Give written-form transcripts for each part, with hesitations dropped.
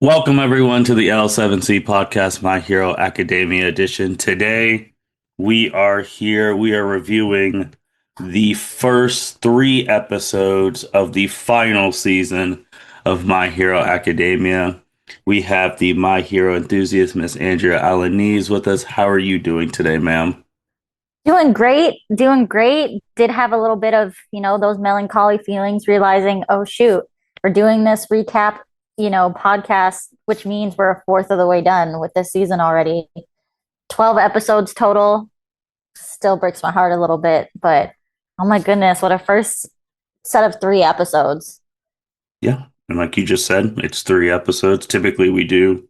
Welcome everyone to the L7C podcast, My Hero Academia edition. Today we are here. We are reviewing the first three episodes of the final season of My Hero Academia. We have the My Hero enthusiast, Miss Andrea Alanese, with us. How are you doing today, ma'am? Doing great, doing great. Did have a little bit of, those melancholy feelings, realizing, oh shoot, we're doing this recap, podcast, which means we're a fourth of the way done with this season already. 12 episodes total. Still breaks my heart a little bit, but oh my goodness, what a first set of three episodes. Yeah. And like you just said, it's three episodes. Typically we do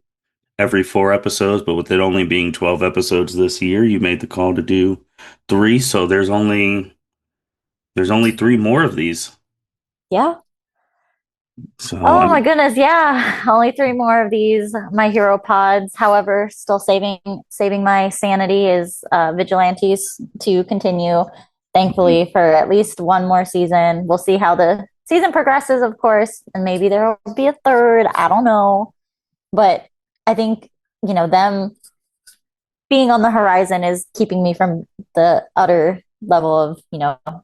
every four episodes, but with it only being 12 episodes this year, you made the call to do three. So there's only three more of these. Yeah. So Oh my goodness, yeah. Only three more of these My Hero pods. However, still saving my sanity is vigilantes to continue, thankfully, for at least one more season. We'll see how the season progresses, of course, and maybe there will be a third. I don't know. But I think, them being on the horizon is keeping me from the utter level of,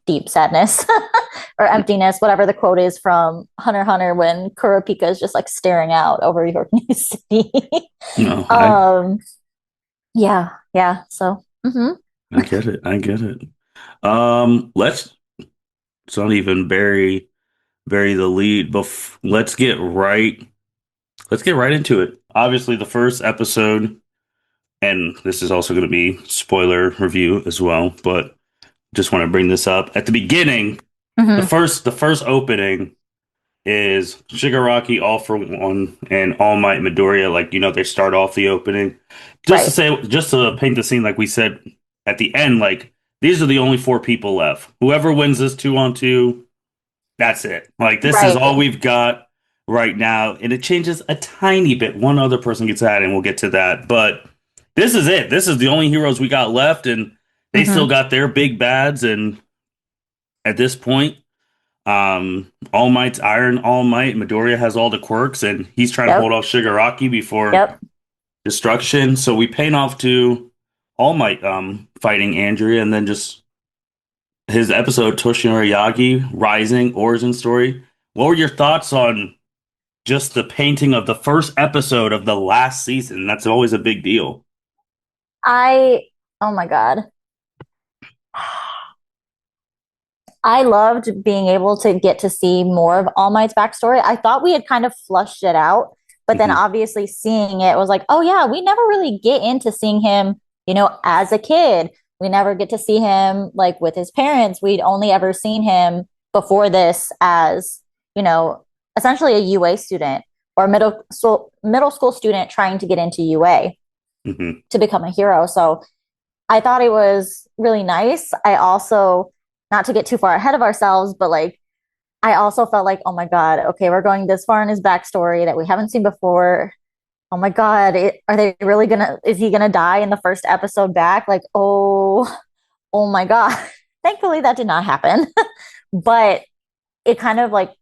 deep sadness or emptiness, whatever the quote is from Hunter x Hunter when Kurapika is just like staring out over York New City. no, um, yeah, yeah. So, I get it. I get it. Let's not even bury the lead, but let's get right into it. Obviously, the first episode, and this is also going to be spoiler review as well, but just want to bring this up at the beginning. The mm-hmm. first opening is Shigaraki All for One and All Might Midoriya. Like, they start off the opening. Right, Just to paint the scene, like we said at the end, like, these are the only four people left. Whoever wins this 2-on-2, that's it. Like, this is all right. we've got right now. And it changes a tiny bit. One other person gets added, and we'll get to that. But this is it. This is the only heroes we got left, and they still Mm-hmm. got their big bads. And at this point, All Might's Iron All Might. Midoriya has all the quirks, and he's trying to hold Yep, off Shigaraki before yep. destruction. So we paint off to All Might fighting Andrea, and then just his episode Toshinori Yagi Rising origin story. What were your thoughts on just the painting of the first episode of the last season? That's always a big deal. I, oh my God. I loved being able to get to see more of All Might's backstory. I thought we had kind of flushed it out, but then Hmm. obviously seeing it was like, oh yeah, we never really get into seeing him, as a kid. We never get to see him like with his parents. We'd only ever seen him before this as, you know, essentially a UA student or a middle school student trying to get into UA Hmm. to become a hero. So I thought it was really nice. I also, not to get too far ahead of ourselves, but like, I also felt like, oh my God, okay, we're going this far in his backstory that we haven't seen before. Oh my God, are they really is he gonna die in the first episode back? Like, oh my God. Thankfully, that did not happen. But it kind of like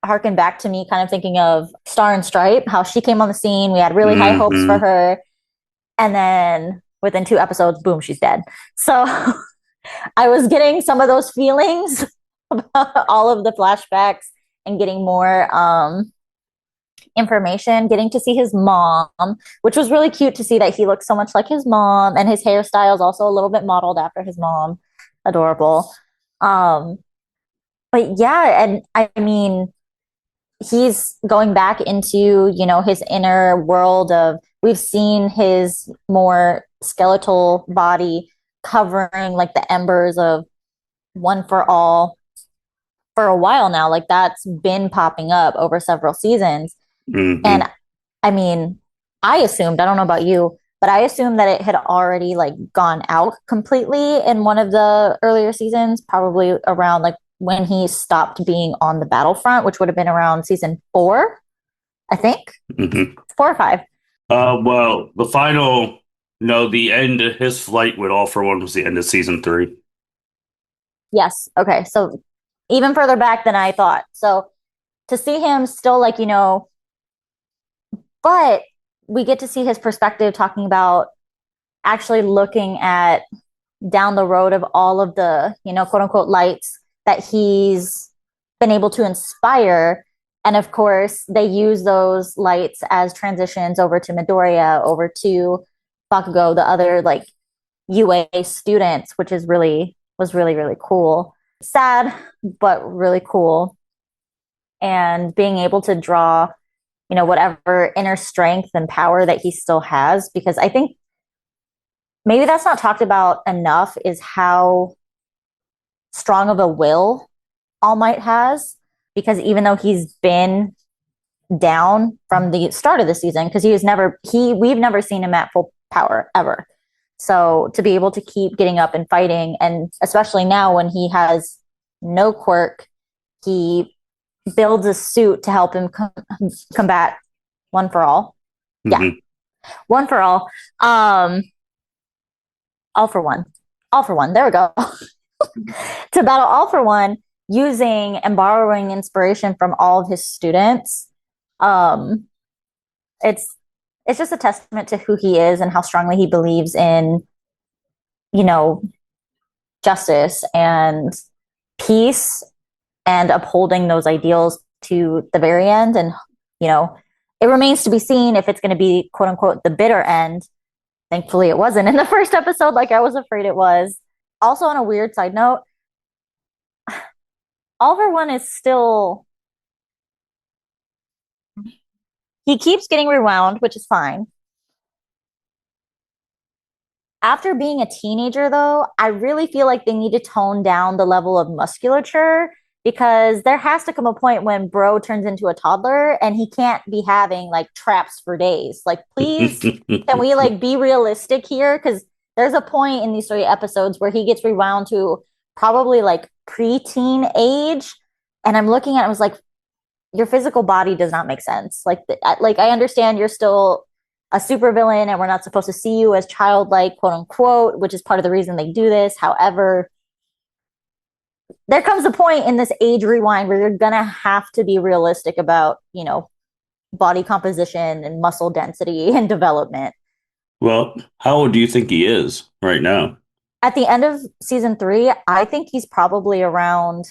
harkened back to me kind of thinking of Star and Stripe, how she came on the scene. We had really high hopes for Hmm. her. And then within two episodes, boom, she's dead. So I was getting some of those feelings about all of the flashbacks and getting more information, getting to see his mom, which was really cute to see that he looks so much like his mom, and his hairstyle is also a little bit modeled after his mom. Adorable. Um, but yeah, and I mean, he's going back into, his inner world of we've seen his more skeletal body covering like the embers of One for All for a while now. Like that's been popping up over several seasons. And Hmm. I mean, I assumed, I don't know about you, but I assumed that it had already like gone out completely in one of the earlier seasons, probably around like when he stopped being on the battlefront, which would have been around season four, I think. Hmm. 4 or 5. Well, the final, no, the end of his flight with All for One was the end of season three. Yes. Okay. So even further back than I thought. So to see him still like, But we get to see his perspective talking about actually looking at down the road of all of the, quote unquote lights that he's been able to inspire. And of course, they use those lights as transitions over to Midoriya, over to Bakugo, the other like UA students, which is really was really, really cool. Sad, but really cool. And being able to draw, whatever inner strength and power that he still has, because I think maybe that's not talked about enough is how strong of a will All Might has. Because even though he's been down from the start of the season, because we've never seen him at full power ever. So to be able to keep getting up and fighting, and especially now when he has no quirk, he builds a suit to help him combat One for All. Yeah, Hmm. One for All. All for One. All for One. There we go. To battle All for One using and borrowing inspiration from all of his students. Um, it's it's just a testament to who he is and how strongly he believes in, you know, justice and peace and upholding those ideals to the very end. And, you know, it remains to be seen if it's going to be quote unquote the bitter end. Thankfully, it wasn't in the first episode like I was afraid it was. Also, on a weird side note, Oliver One is still, he keeps getting rewound, which is fine. After being a teenager, though, I really feel like they need to tone down the level of musculature because there has to come a point when bro turns into a toddler and he can't be having like traps for days. Like, please, can we like be realistic here? Because there's a point in these 3 episodes where he gets rewound to probably like preteen age. And I'm looking at it, I was like, your physical body does not make sense. Like I understand you're still a supervillain and we're not supposed to see you as childlike, quote unquote, which is part of the reason they do this. However, there comes a point in this age rewind where you're gonna have to be realistic about, body composition and muscle density and development. Well, how old do you think he is right now? At the end of season 3, I think he's probably around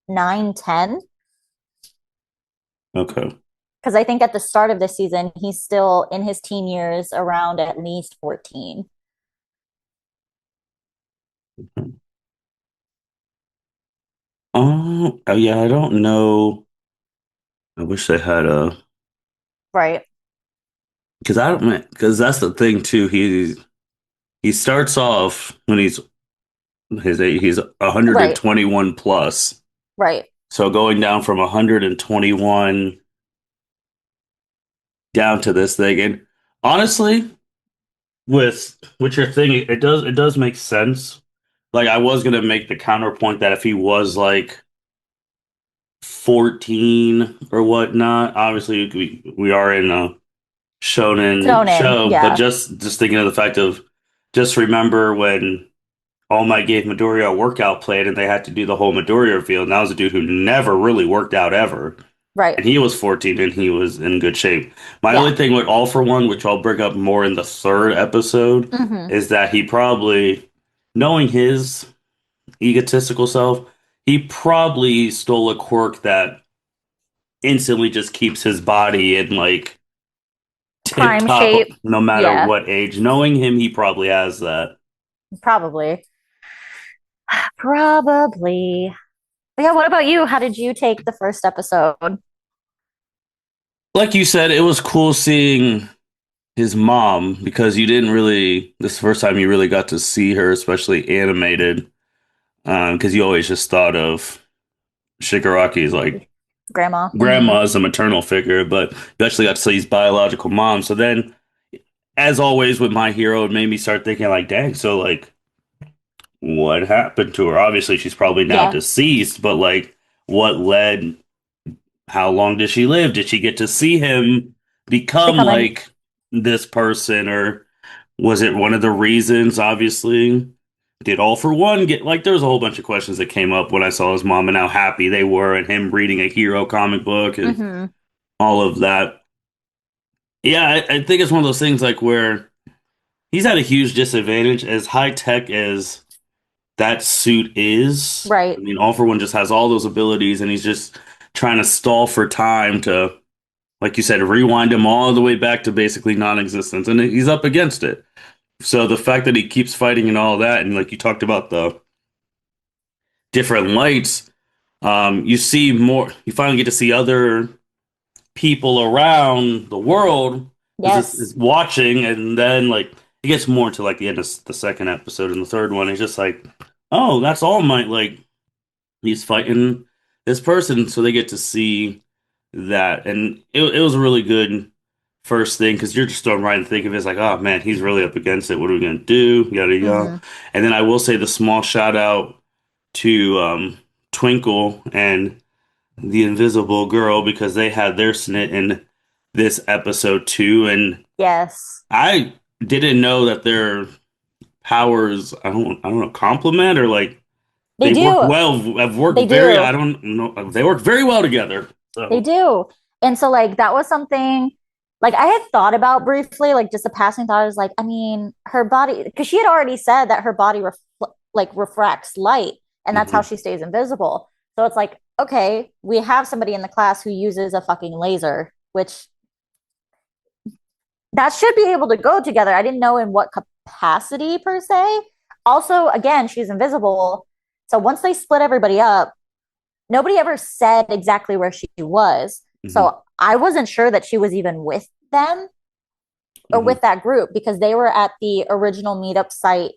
9, 10. Okay. Because I think at the start of this season, he's still in his teen years around at least 14. Yeah, I don't know. I wish they had a Right. because I don't because that's the thing too. He starts off when he's Right. 121 plus. Right. So going down from 121 down to this thing, and honestly, with your thing, it does make sense. Like I was gonna make the counterpoint that if he was like 14 or whatnot, obviously we are in a shonen Shonen. show, but Yeah. just thinking of the fact of just remember when All Might gave Midoriya a workout plan and they had to do the whole Midoriya reveal, and that was a dude who never really worked out ever. Right. And he was 14 and he was in good shape. My Yeah. only thing with All for One, which I'll bring up more in the third episode, Mm-hmm. is that he probably, knowing his egotistical self, he probably stole a quirk that instantly just keeps his body in like tip Prime top shape. no matter Yeah. what age. Knowing him, he probably has that. Probably. Probably. But yeah. What about you? How did you take the first episode? Like you said, it was cool seeing his mom because you didn't really, this is the first time you really got to see her, especially animated, because you always just thought of Shigaraki's like Grandma. Mm-hmm. grandma as a maternal figure, but you actually got to see his biological mom. So then, as always with My Hero, it made me start thinking like, dang, so like, what happened to her? Obviously, she's probably now Yeah. deceased, but like, what led? How long did she live? Did she get to see him become Becoming. like this person, or was it one of the reasons? Obviously, did All for One get like? There was a whole bunch of questions that came up when I saw his mom and how happy they were, and him reading a hero comic book, and Mm-hmm. all of that. Yeah, I think it's one of those things like where he's at a huge disadvantage as high tech as that suit is. I Right. mean, All for One just has all those abilities, and he's just trying to stall for time to, like you said, rewind him all the way back to basically non-existence, and he's up against it. So the fact that he keeps fighting and all that, and like you talked about the different lights, you see more. You finally get to see other people around the world is Yes. watching, and then like it gets more to like the end of the second episode and the third one. It's just like, oh, that's All Might. Like he's fighting this person, so they get to see that, and it was a really good first thing because you're just thrown right and think of it as like, oh man, he's really up against it. What are we gonna do? Yada yada. Hmm. And then I will say the small shout out to Twinkle and the Invisible Girl because they had their snit in this episode too, and Yes. I didn't know that their powers I don't know complement or like They they work do. well have worked They very do. I don't know they work very well together. They So do. And so like that was something like I had thought about briefly, like just a passing thought. I was like, I mean, her body, because she had already said that her body like refracts light, and that's how mhm, she stays invisible. So it's like, okay, we have somebody in the class who uses a fucking laser, which that should be able to go together. I didn't know in what capacity per se. Also, again, she's invisible. So once they split everybody up, nobody ever said exactly where she was. mhm, So I wasn't sure that she was even with them or mhm. with that group because they were at the original meetup site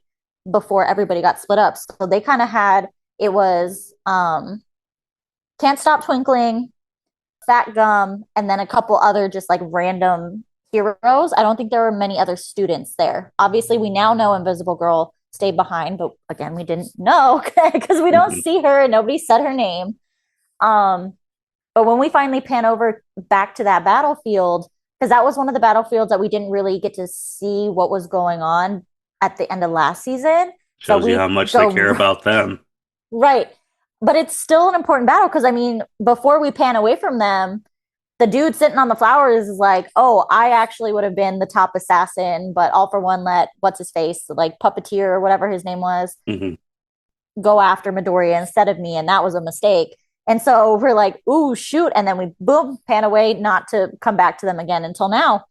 before everybody got split up. So they kind of had it was Can't Stop Twinkling, Fat Gum, and then a couple other just like random heroes. I don't think there were many other students there. Obviously, we now know Invisible Girl stayed behind, but again, we didn't know because we don't Mhm. see her and nobody said her name. Um, but when we finally pan over back to that battlefield, because that was one of the battlefields that we didn't really get to see what was going on at the end of last season. So Shows you how we much they care go about them. right. But it's still an important battle because I mean, before we pan away from them, the dude sitting on the flowers is like, oh, I actually would have been the top assassin, but All for One let what's his face, like puppeteer or whatever his name was, Hmm. go after Midoriya instead of me, and that was a mistake. And so we're like, ooh, shoot. And then we boom, pan away, not to come back to them again until now.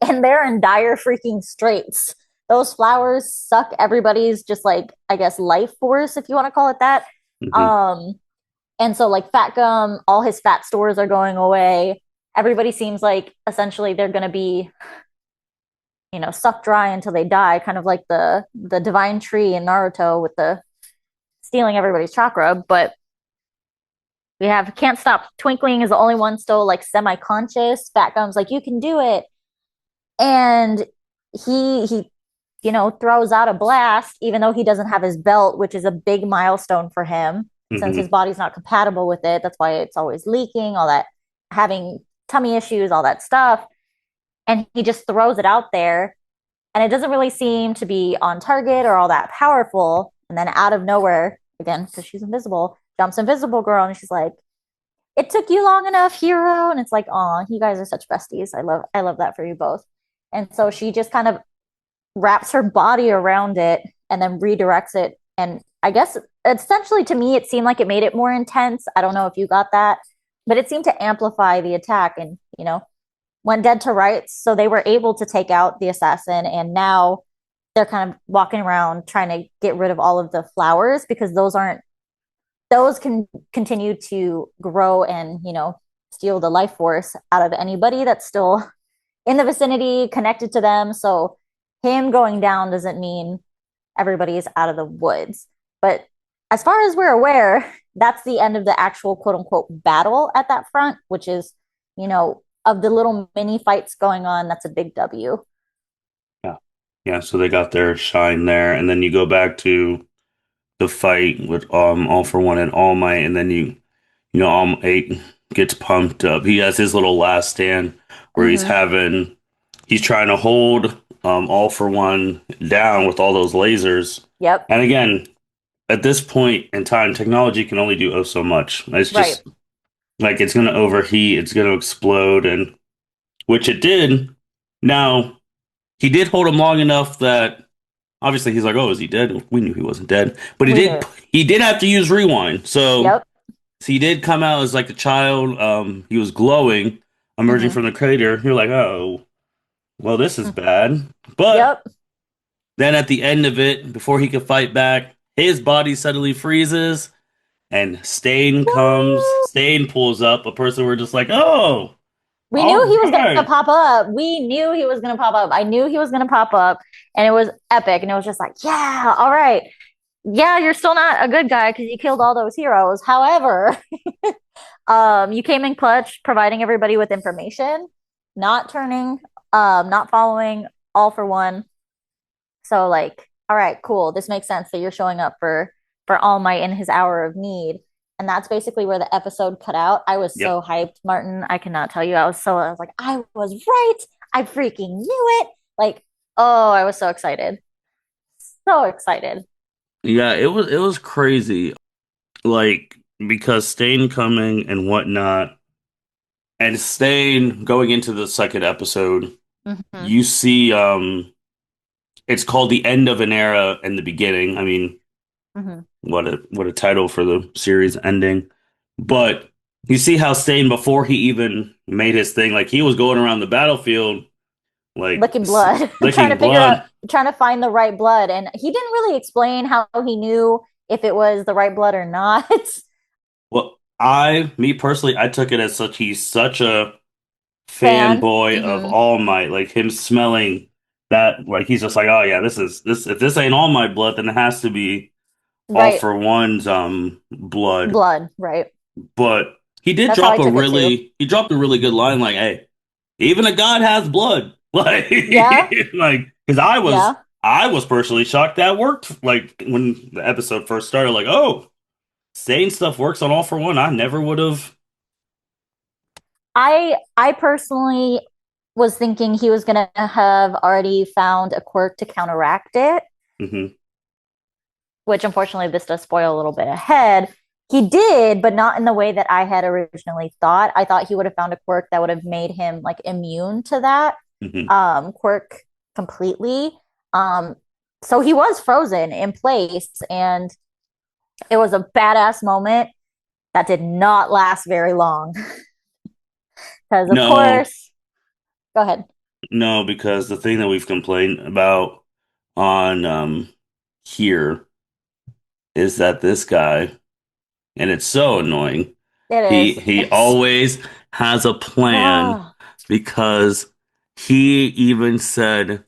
And they're in dire freaking straits. Those flowers suck everybody's just like, I guess, life force, if you want to call it that. Hmm. Um, and so like Fat Gum, all his fat stores are going away. Everybody seems like essentially they're gonna be, sucked dry until they die, kind of like the divine tree in Naruto with the stealing everybody's chakra. But we have Can't Stop Twinkling is the only one still like semi-conscious. Fat Gum's like, you can do it. And he throws out a blast, even though he doesn't have his belt, which is a big milestone for him since his Hmm. body's not compatible with it. That's why it's always leaking, all that, having tummy issues, all that stuff. And he just throws it out there. And it doesn't really seem to be on target or all that powerful. And then out of nowhere, again, because she's invisible, jumps Invisible Girl, and she's like, "It took you long enough, hero." And it's like, "Oh, you guys are such besties. I love that for you both." And so she just kind of wraps her body around it and then redirects it. And I guess essentially to me, it seemed like it made it more intense. I don't know if you got that, but it seemed to amplify the attack and, went dead to rights. So they were able to take out the assassin. And now they're kind of walking around trying to get rid of all of the flowers because those can continue to grow and, steal the life force out of anybody that's still in the vicinity connected to them. So him going down doesn't mean everybody is out of the woods. But as far as we're aware, that's the end of the actual quote unquote battle at that front, which is, of the little mini fights going on, that's a big W. Yeah. Yeah, so they got their shine there, and then you go back to the fight with All for One and All Might, and then All Might gets pumped up. He has his little last stand where Mm-hmm. he's trying to hold All for One down with all those lasers. Yep. And again, at this point in time, technology can only do oh so much. It's Right. just like it's gonna overheat, it's gonna explode, and which it did. Now he did hold him long enough that obviously he's like, "Oh, is he dead?" We knew he wasn't dead, but We knew. he did have to use rewind. Yep. So he did come out as like a child. He was glowing, emerging Hmm. from the crater. You're like, "Oh, well, this is bad." But Yep. then at the end of it, before he could fight back, his body suddenly freezes and Stain comes. Woo! Stain pulls up a person we're just like, "Oh, We all knew he was going to right." pop up. We knew he was going to pop up. I knew he was going to pop up, and it was epic. And it was just like, yeah, all right. Yeah, you're still not a good guy because you killed all those heroes. However, you came in clutch, providing everybody with information, not turning, not following, all for one. So like, all right, cool. This makes sense that you're showing up for All Might in his hour of need. And that's basically where the episode cut out. I was Yep. so hyped, Martin. I cannot tell you. I was like, I was right. I freaking knew it. Like, oh, I was so excited. So excited. Yeah, it was crazy. Like because Stain coming and whatnot, and Stain going into the second episode, Mm-hmm. you see it's called the end of an era and the beginning. I mean, Mm-hmm. what a title for the series ending. But you see how Stain before he even made his thing, like he was going around the battlefield like Licking blood, trying licking to figure out, blood. trying to find the right blood. And he didn't really explain how he knew if it was the right blood or not. Well, me personally, I took it as such he's such a Fan. fanboy of Mm-hmm. All Might, like him smelling that, like he's just like, oh yeah, this. If this ain't All Might blood, then it has to be All Right. for One's blood. Blood. Right. But That's how I took it too. he dropped a really good line, like, hey, even a god has blood, like, Yeah. like, because Yeah. I was personally shocked that worked, like when the episode first started, like, oh, saying stuff works on All for One. I never would have. I personally was thinking he was gonna have already found a quirk to counteract it, Hmm. which unfortunately this does spoil a little bit ahead. He did, but not in the way that I had originally thought. I thought he would have found a quirk that would have made him like immune to that Hmm. quirk completely. Um, so he was frozen in place, and it was a badass moment that did not last very long. Because of No, course, go ahead. no, because the thing that we've complained about on here is that this guy, and it's so annoying. It He is. he It's always has a plan oh, because he even said,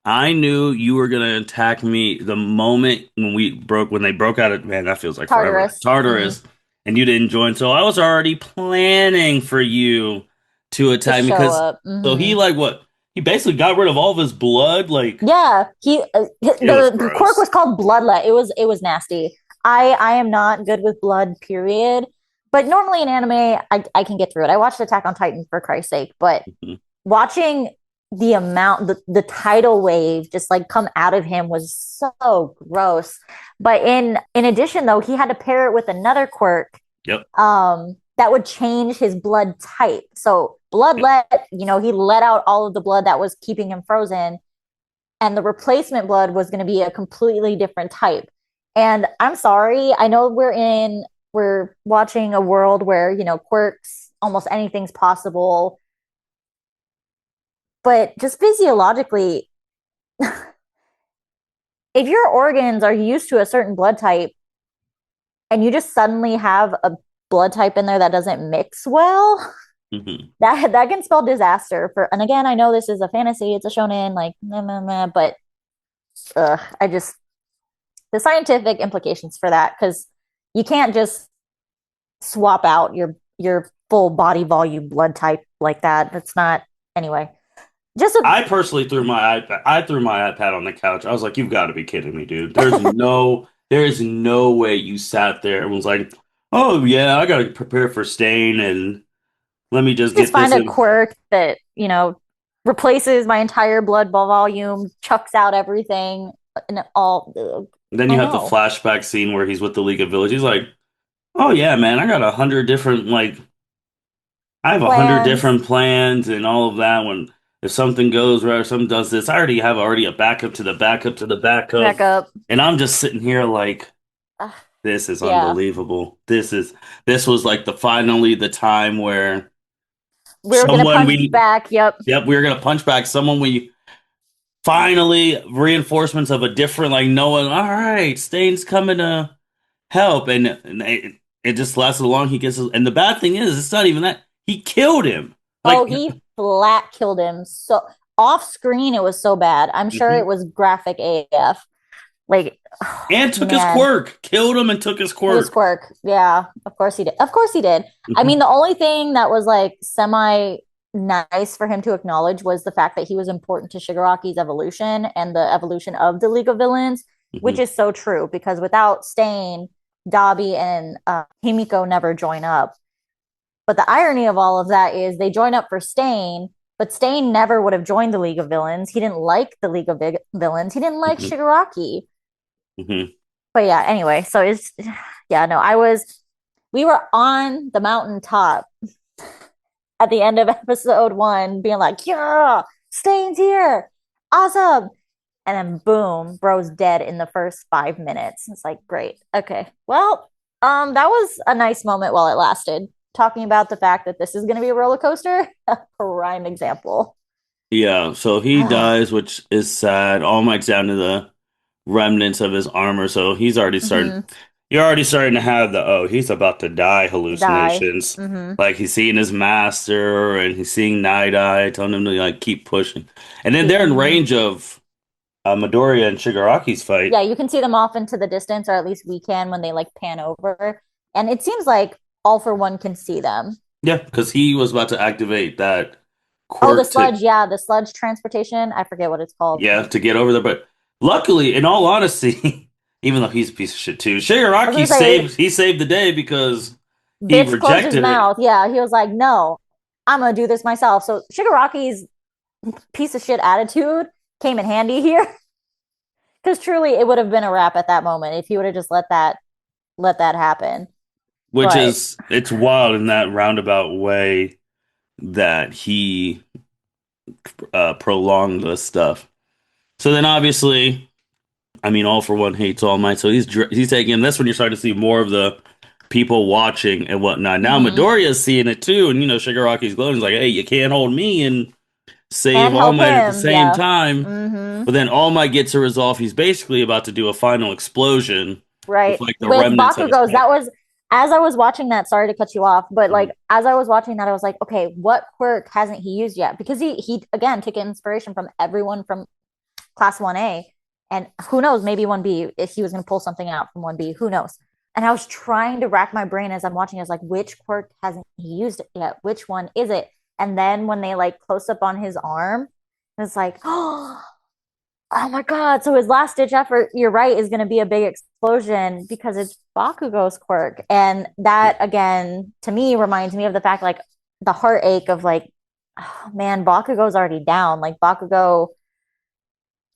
"I knew you were gonna attack me the moment when they broke out of man, that feels like forever. Tartarus. Mm-hmm. Tartarus, and you didn't join. So I was already planning for you to To attack me show because up. so he Mm-hmm. like what? He basically got rid of all of his blood. Like Yeah, he it was the quirk gross. was called bloodlet. It was nasty. I am not good with blood, period. But normally in anime, I can get through it. I watched Attack on Titan for Christ's sake, but Mhm. watching the tidal wave just like come out of him was so gross. But in addition though, he had to pair it with another quirk Yep. that would change his blood type. So Yep. bloodlet, he let out all of the blood that was keeping him frozen, and the replacement blood was going to be a completely different type. And I'm sorry, I know we're watching a world where, quirks, almost anything's possible, but just physiologically, if your organs are used to a certain blood type and you just suddenly have a blood type in there that doesn't mix well, Hmm. that can spell disaster for. And again, I know this is a fantasy, it's a shonen, like meh, meh, meh, but I just the scientific implications for that, because you can't just swap out your full body volume blood type like that. That's not anyway. Just a, I personally threw my iPad. I threw my iPad on the couch. I was like, "You've got to be kidding me, dude! There is no way you sat there and was like, oh yeah, I got to prepare for Stain and let me just just get this find a in." quirk that replaces my entire blood volume, chucks out everything, and all. Then I you have the know. flashback scene where he's with the League of Village. He's like, "Oh yeah, man, I got 100 different like." I have 100 plans, different plans and all of that. When if something goes right or something does this, I already have a backup to the backup to the backup, backup. and I'm just sitting here like, Uh, this is yeah, unbelievable. This was like the finally the time where we were gonna someone punch we back. Yep. yep, we were gonna punch back someone we finally reinforcements of a different like knowing, all right, Stain's coming to help, and it just lasted long. He gets and the bad thing is it's not even that he killed him. Oh, Like he flat killed him. So off screen, it was so bad. I'm sure it mhm. was graphic AF. Like, oh, And took his man, quirk, killed him and took his took his quirk. quirk. Yeah, of course he did. Of course he did. I mean, Hmm. the only thing that was like semi nice for him to acknowledge was the fact that he was important to Shigaraki's evolution and the evolution of the League of Villains, which Hmm. is so true because without Stain, Dabi and Himiko never join up. But the irony of all of that is they join up for Stain, but Stain never would have joined the League of Villains. He didn't like the League of Villains. He didn't like Hmm. Shigaraki. Hmm. But yeah, anyway, so it's yeah, no, we were on the mountaintop at the end of episode 1 being like, yeah, Stain's here. Awesome. And then boom, bro's dead in the first 5 minutes. It's like, great. Okay. Well, that was a nice moment while it lasted. Talking about the fact that this is gonna be a roller coaster, a prime example. Yeah, so he dies, which is sad. All Mike's down to the remnants of his armor, so he's already starting. Mm-hmm. You're already starting to have the he's about to die Die. hallucinations. Mm-hmm. Like he's seeing his master and he's seeing Night Eye telling him to like keep pushing. And then they're in Mm-hmm. range of Midoriya and Shigaraki's fight. Yeah, you can see them off into the distance, or at least we can when they like pan over. And it seems like All for One can see them. Yeah, because he was about to activate that Oh, the quirk to sludge. Yeah, the sludge transportation. I forget what it's called. yeah, to get over there. But luckily, in all honesty, even though he's a piece of shit too, I was Shigaraki gonna say, saved the day because he bitch closed his rejected it. mouth. Yeah, he was like, no, I'm gonna do this myself. So Shigaraki's piece of shit attitude came in handy here because truly it would have been a wrap at that moment if he would have just let that happen. Which But is it's wild in that roundabout way that he prolonged the stuff. So then obviously, I mean, All for One hates All Might, so he's taking. That's when you're starting to see more of the people watching and whatnot. Now mm-hmm. Midoriya's seeing it too, and Shigaraki's gloating. He's like, "Hey, you can't hold me and save And All help Might at the him. same Yeah. time." Mm-hmm. But then All Might gets a resolve. He's basically about to do a final explosion with Right. like the With remnants of his Bakugo's, power. that was as I was watching that, sorry to cut you off, but like Mhm. as I was watching that, I was like, okay, what quirk hasn't he used yet? Because he again took inspiration from everyone from class 1A. And who knows, maybe 1B, if he was gonna pull something out from 1B, who knows? And I was trying to rack my brain as I'm watching, I was like, which quirk hasn't he used yet? Which one is it? And then when they like close up on his arm, it's like, oh my god, so his last ditch effort, you're right, is going to be a big explosion because it's Bakugo's quirk. And that again to me reminds me of the fact like the heartache of like, oh man, Bakugo's already down. Like Bakugo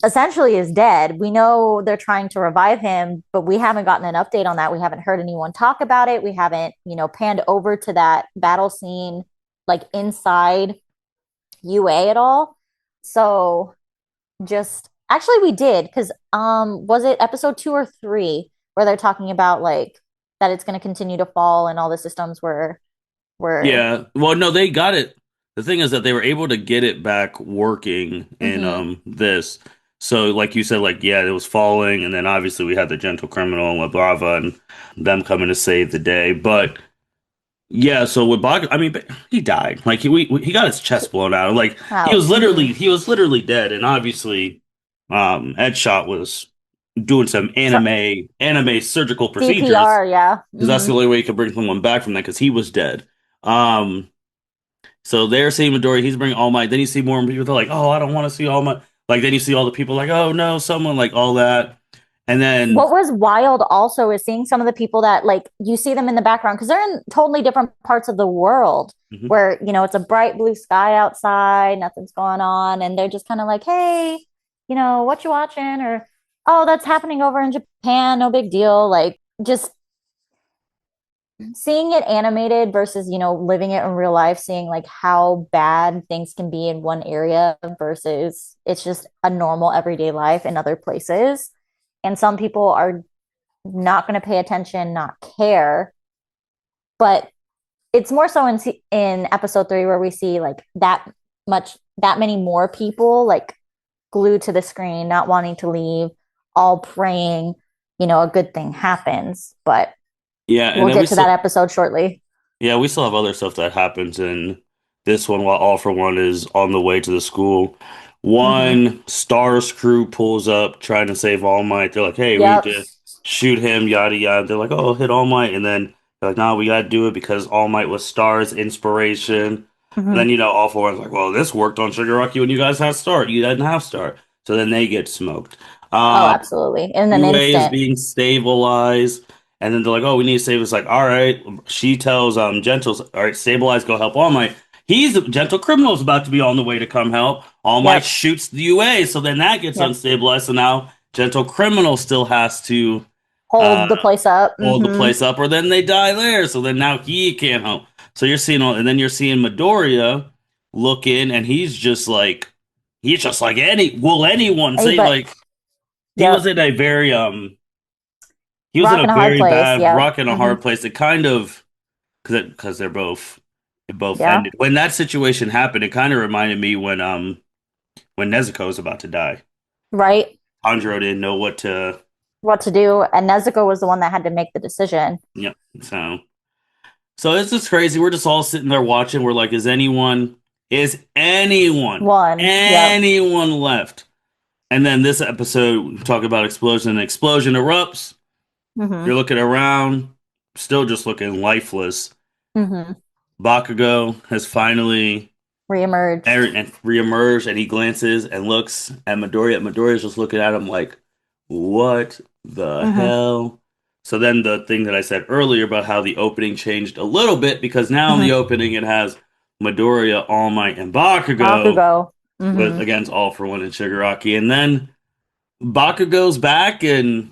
essentially is dead. We know they're trying to revive him, but we haven't gotten an update on that. We haven't heard anyone talk about it. We haven't, panned over to that battle scene like inside UA at all. So just actually we did because was it episode 2 or 3 where they're talking about like that it's going to continue to fall and all the systems were Yeah. Well, no, they got it. The thing is that they were able to get it back working in mm-hmm. this. So like you said, like yeah, it was falling, and then obviously we had the gentle criminal and La Brava and them coming to save the day. But yeah, so with Bog, I mean, but he died. Like he got his chest blown out. Like Out. Mm-hmm. he was literally dead. And obviously, Headshot was doing some anime surgical procedures CPR, yeah. because that's Mm-hmm. the only way you could bring someone back from that because he was dead. Um, so they're seeing Midori. He's bringing All Might. Then you see more people. They're like, oh, I don't want to see All Might. Like then you see all the people like, oh no, someone like all that. And then What was wild also is seeing some of the people that like you see them in the background because they're in totally different parts of the world mhm. where it's a bright blue sky outside, nothing's going on, and they're just kind of like, hey, what you watching? Or oh, that's happening over in Japan, no big deal. Like just seeing it animated versus, living it in real life, seeing like how bad things can be in one area versus it's just a normal everyday life in other places. And some people are not going to pay attention, not care. But it's more so in episode 3 where we see like that many more people like glued to the screen, not wanting to leave, all praying, a good thing happens. But Yeah, and we'll then get to that episode shortly. we still have other stuff that happens in this one while All for One is on the way to the school. Mm-hmm. One Stars crew pulls up trying to save All Might. They're like, "Hey, we need Yep. to shoot him, yada yada." They're like, "Oh, hit All Might," and then they're like, "No, we gotta do it because All Might was Stars' inspiration." And Mm-hmm. then All for One's like, "Well, this worked on Shigaraki when you guys had Star. You didn't have Star." So then they get smoked. Oh, Um, absolutely. In an UA is instant. being stabilized, and then they're like, "Oh, we need to save." It's like, all right. She tells Gentles, "All right, stabilize, go help All Might." He's Gentle Criminal's about to be on the way to come help. All Might Yep. shoots the UA, so then that gets Yep. unstabilized. So now Gentle Criminal still has to uh Hold the place up. hold the Mm-hmm. place up, or then they die there. So then now he can't help. So you're seeing all, and then you're seeing Midoriya look in, and he's just like will anyone say But like he was yep. in a very he was in Rock a in a hard very place. bad Yep. rock in a Mm-hmm. hard place. It kind of because they both Yeah. ended. When that situation happened, it kind of reminded me when Nezuko was about to die. Right. Tanjiro didn't know what to. What to do. And Nezuko was the one that had to make the decision. Yep. So it's just crazy. We're just all sitting there watching. We're like, One. Yep. anyone left? And then this episode, we talk about explosion. And explosion erupts. Mm-hmm. You're looking around, still just looking lifeless. Mm-hmm. Bakugo has finally Reemerged. and reemerged, and he glances and looks at Midoriya. Midoriya's just looking at him like, "What the Mm-hmm. hell?" So then the thing that I said earlier about how the opening changed a little bit because now in the Mm-hmm. opening it has Midoriya, All Might, and Bakugo Bakugo. with Mm-hmm. against All for One and Shigaraki, and then Bakugo's back, and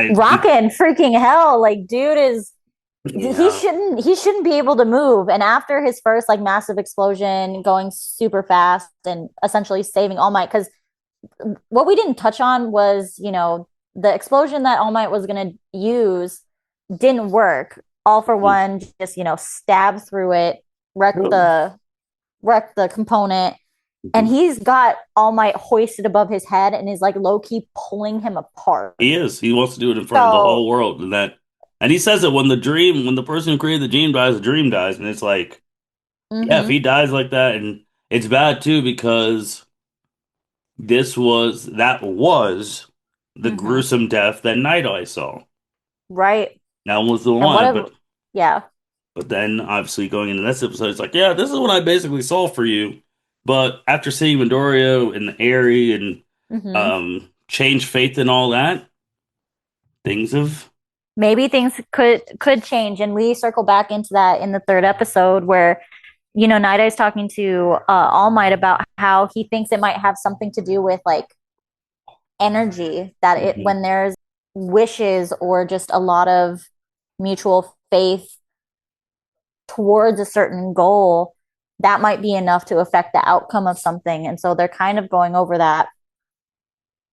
Rockin' freaking hell. Like, dude is yeah, he shouldn't be able to move. And after his first like massive explosion going super fast and essentially saving All Might, because what we didn't touch on was, the explosion that All Might was gonna use didn't work. All for One just, stabbed through it, wrecked the wrecked the component, and he's got All Might hoisted above his head and is like low key pulling him apart. he is. He wants to do it in front of the So, whole world, and he says it when the person who created the dream dies, and it's like, yeah, if mm-hmm, he dies like that, and it's bad too because that was the mm-hmm, gruesome death that Night Eye saw. right. That was the And what one, a yeah. but then obviously going into this episode, it's like, yeah, this is what I basically saw for you. But after seeing Midoriya and Eri and Mm-hmm. change faith and all that, things have. Maybe things could change, and we circle back into that in the third episode where Night Eye's talking to All Might about how he thinks it might have something to do with like energy, that it Mhm. when there's wishes or just a lot of mutual faith towards a certain goal, that might be enough to affect the outcome of something. And so they're kind of going over that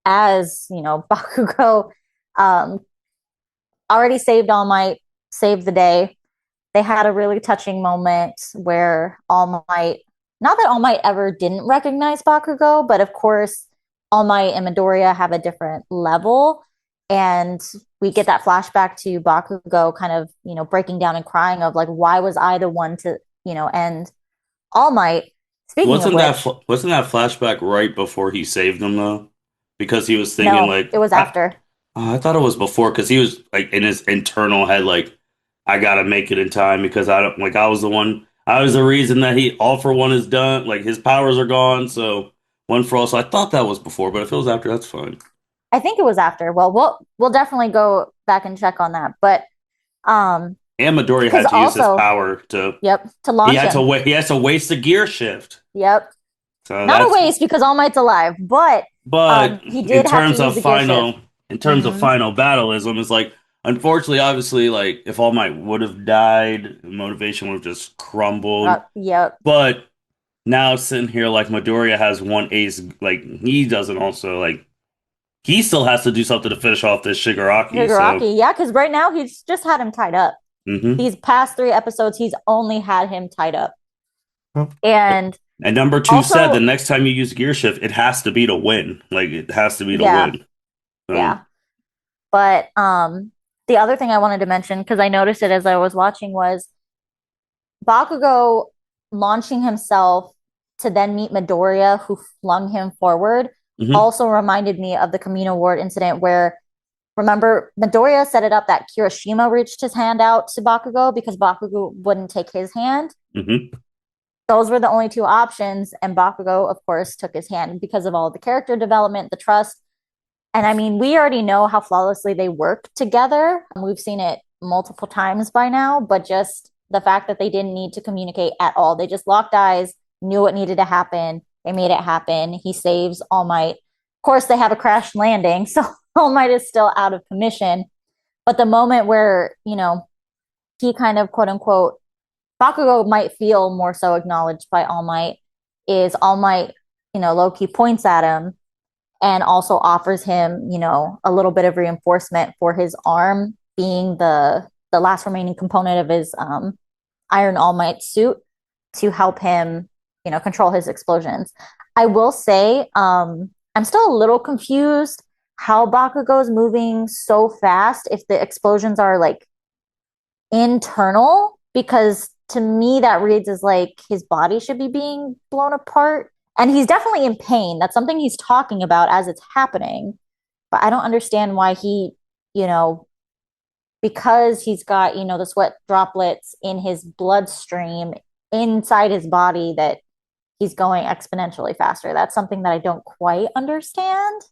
as Bakugo um, already saved All Might, saved the day. They had a really touching moment where All Might, not that All Might ever didn't recognize Bakugo, but of course, All Might and Midoriya have a different level. And we get that flashback to Bakugo kind of, breaking down and crying of like, why was I the one to, end All Might? Speaking of which, Wasn't that flashback right before he saved them though? Because he was thinking no, like it was after. I thought it was before because he was like in his internal head like I gotta make it in time because I don't like I was the reason that he all for one is done like his powers are gone so one for all so I thought that was before but if it was after that's fine. I think it was after. Well, we'll definitely go back and check on that. But And Midori because had to use his also, power to yep, to launch him. he has to waste the gear shift Yep. so Not a that's waste because All Might's alive, but but he did have to use the gear shift. in terms of Mm-hmm. final battleism, it's like unfortunately, obviously, like if All Might would have died, motivation would have just crumbled. Yep. But now sitting here, like Midoriya has one ace, like he doesn't also like he still has to do something to finish off this Shigaraki. So, Higaraki, yeah, because right now he's just had him tied up. hmm These past three episodes, he's only had him tied up. And And number two said the also, next time you use gear shift, it has to be to win. Like it has to be to yeah, win. yeah. But the other thing I wanted to mention, because I noticed it as I was watching, was Bakugo launching himself to then meet Midoriya, who flung him forward, hmm also reminded me of the Camino Ward incident where, remember, Midoriya set it up that Kirishima reached his hand out to Bakugo because Bakugo wouldn't take his hand. hmm Those were the only two options. And Bakugo, of course, took his hand because of all the character development, the trust. And I mean, we already know how flawlessly they work together. We've seen it multiple times by now, but just the fact that they didn't need to communicate at all. They just locked eyes, knew what needed to happen. They made it happen. He saves All Might. Of course, they have a crash landing, so All Might is still out of commission. But the moment where, he kind of quote unquote Bakugo might feel more so acknowledged by All Might is All Might, Loki points at him and also offers him, a little bit of reinforcement for his arm being the last remaining component of his Iron All Might suit to help him, control his explosions. I will say, I'm still a little confused how Bakugo is moving so fast if the explosions are like internal, because to me that reads as like his body should be being blown apart. And he's definitely in pain. That's something he's talking about as it's happening. But I don't understand why he, you know, because he's got, the sweat droplets in his bloodstream inside his body, that he's going exponentially faster. That's something that I don't quite understand.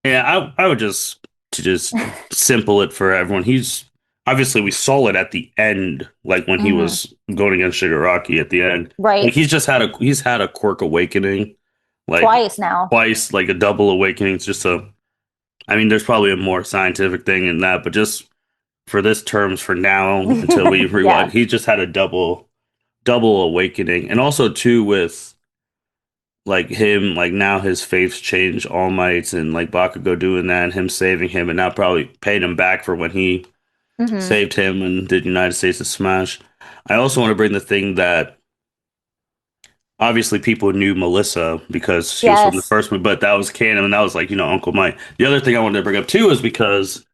Yeah, I would just to just simple it for everyone. He's obviously we saw it at the end, like when he Mm-hmm. was going against Shigaraki at the end. Like Right. he's had a quirk awakening, like Twice now. twice, like a double awakening. It's just a I mean, there's probably a more scientific thing in that, but just for this terms for now until we rewind, Yeah. he just had a double awakening. And also too with like him, like now his faith's changed All Might and like Bakugo doing that and him saving him and now probably paid him back for when he Mm-hmm. saved him and did United States of Smash. I also want to bring the thing that obviously people knew Melissa because she was from the Yes. first movie, but that was canon and that was like, Uncle Mike. The other thing I wanted to bring up too is because